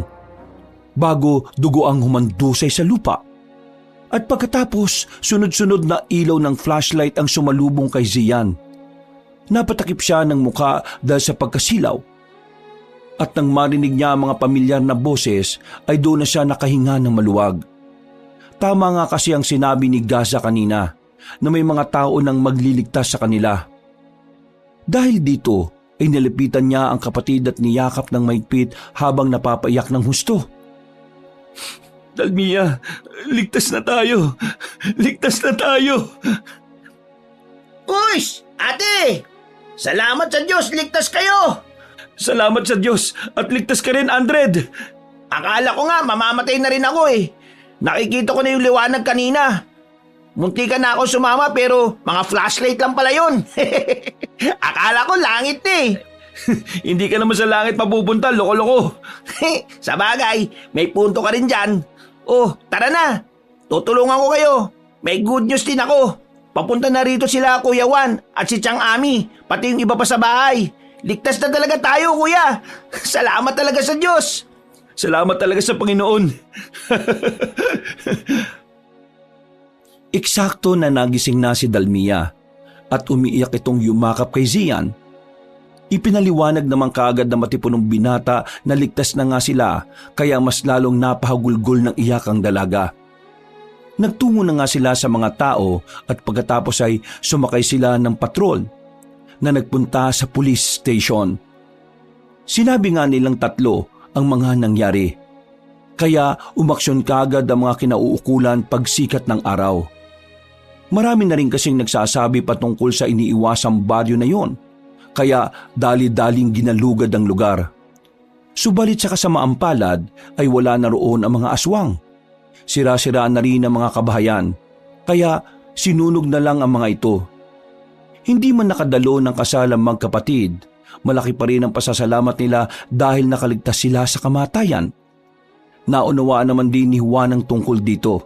bago dugo ang humandusay sa lupa. At pagkatapos, sunod-sunod na ilaw ng flashlight ang sumalubong kay Zian. Napatakip siya ng muka dahil sa pagkasilaw. At nang marinig niya ang mga pamilyar na boses, ay doon na siya nakahinga ng maluwag. Tama nga kasi ang sinabi ni Gaza kanina, na may mga tao nang magliligtas sa kanila. Dahil dito, ay nilipitan niya ang kapatid at niyakap ng maigpit habang napapaiyak ng husto. Dalmia, ligtas na tayo. Ligtas na tayo. Push! Ate! Salamat sa Diyos, ligtas kayo! Salamat sa Diyos at ligtas ka rin, Andred. Akala ko nga mamamatay na rin ako eh. Nakikita ko na yung liwanag kanina. Munti ka na ako sumama pero mga flashlight lang pala yun. Akala ko langit na eh. Hindi ka naman sa langit mapupunta, loko-loko. Sa bagay, may punto ka rin dyan. Oh, tara na. Tutulungan ko kayo. May good news din ako. Papunta na rito sila Kuya Juan at si Chang Ami, pati yung iba pa sa bahay. Ligtas na talaga tayo, Kuya. Salamat talaga sa Diyos. Salamat talaga sa Panginoon. Eksakto na nagising na si Dalmia at umiiyak itong yumakap kay Zian. Ipinaliwanag naman kaagad na matipunong binata na ligtas na nga sila kaya mas lalong napahagulgol ng iyak ang dalaga. Nagtungo na nga sila sa mga tao at pagkatapos ay sumakay sila ng patrol na nagpunta sa police station. Sinabi nga nilang tatlo ang mga nangyari. Kaya umaksyon kaagad ang mga kinauukulan pagsikat ng araw. Marami na rin kasing nagsasabi patungkol sa iniiwasang baryo na yon. Kaya dali-daling ginalugad ang lugar. Subalit sa kasamaang palad ay wala na roon ang mga aswang. Sira-siraan na rin ang mga kabahayan, kaya sinunog na lang ang mga ito. Hindi man nakadalo ng kasal ang magkapatid, malaki pa rin ang pasasalamat nila dahil nakaligtas sila sa kamatayan. Naunawaan naman din ni Juan ang tungkol dito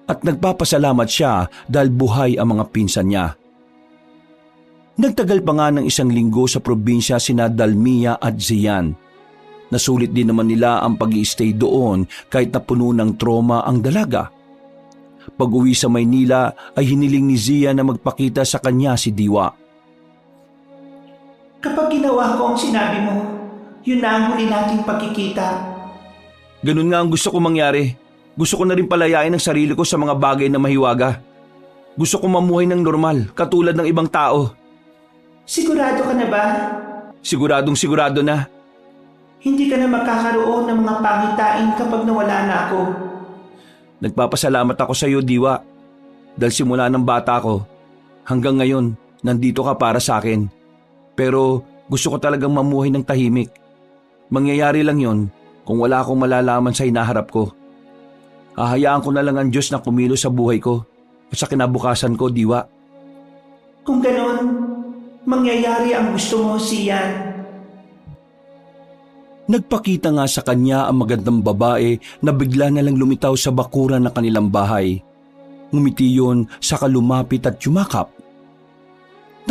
at nagpapasalamat siya dahil buhay ang mga pinsan niya. Nagtagal pa nga ng 1 linggo sa probinsya sina Dalmia at Zian. Nasulit din naman nila ang pag-i-stay doon kahit na puno ng trauma ang dalaga. Pag-uwi sa Maynila ay hiniling ni Zia na magpakita sa kanya si Diwa. Kapag ginawa ko ang sinabi mo, yun na ang huli nating pagkikita. Ganun nga ang gusto ko mangyari. Gusto ko na rin palayain ang sarili ko sa mga bagay na mahiwaga. Gusto ko mamuhay ng normal, katulad ng ibang tao. Sigurado ka na ba? Siguradong sigurado na. Hindi ka na magkakaroon ng mga pangitain kapag nawala na ako. Nagpapasalamat ako sa iyo, Diwa. Dahil simula ng bata ko, hanggang ngayon, nandito ka para sa akin. Pero gusto ko talagang mamuhay ng tahimik. Mangyayari lang yon kung wala akong malalaman sa hinaharap ko. Hahayaan ko na lang ang Diyos na kumilos sa buhay ko at sa kinabukasan ko, Diwa. Kung ganon, mangyayari ang gusto mo, Sian. Nagpakita nga sa kanya ang magandang babae na bigla na lang lumitaw sa bakuran ng kanilang bahay. Ngumiti yun saka lumapit at yumakap.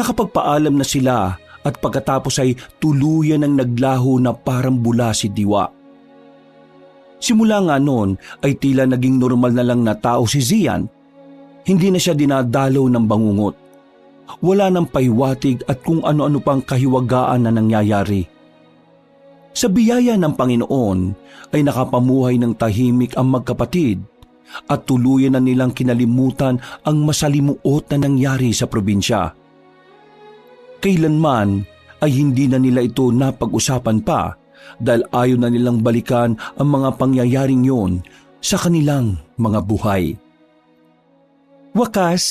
Nakapagpaalam na sila at pagkatapos ay tuluyan ng naglaho na parang bula si Diwa. Simula nga noon ay tila naging normal na lang na tao si Zian. Hindi na siya dinadalaw ng bangungot. Wala nang paiwatig at kung ano-ano pang kahiwagaan na nangyayari. Sa biyaya ng Panginoon ay nakapamuhay ng tahimik ang magkapatid at tuluyan na nilang kinalimutan ang masalimuot na nangyari sa probinsya. Kailanman ay hindi na nila ito napag-usapan pa dahil ayaw na nilang balikan ang mga pangyayaring yon sa kanilang mga buhay. Wakas,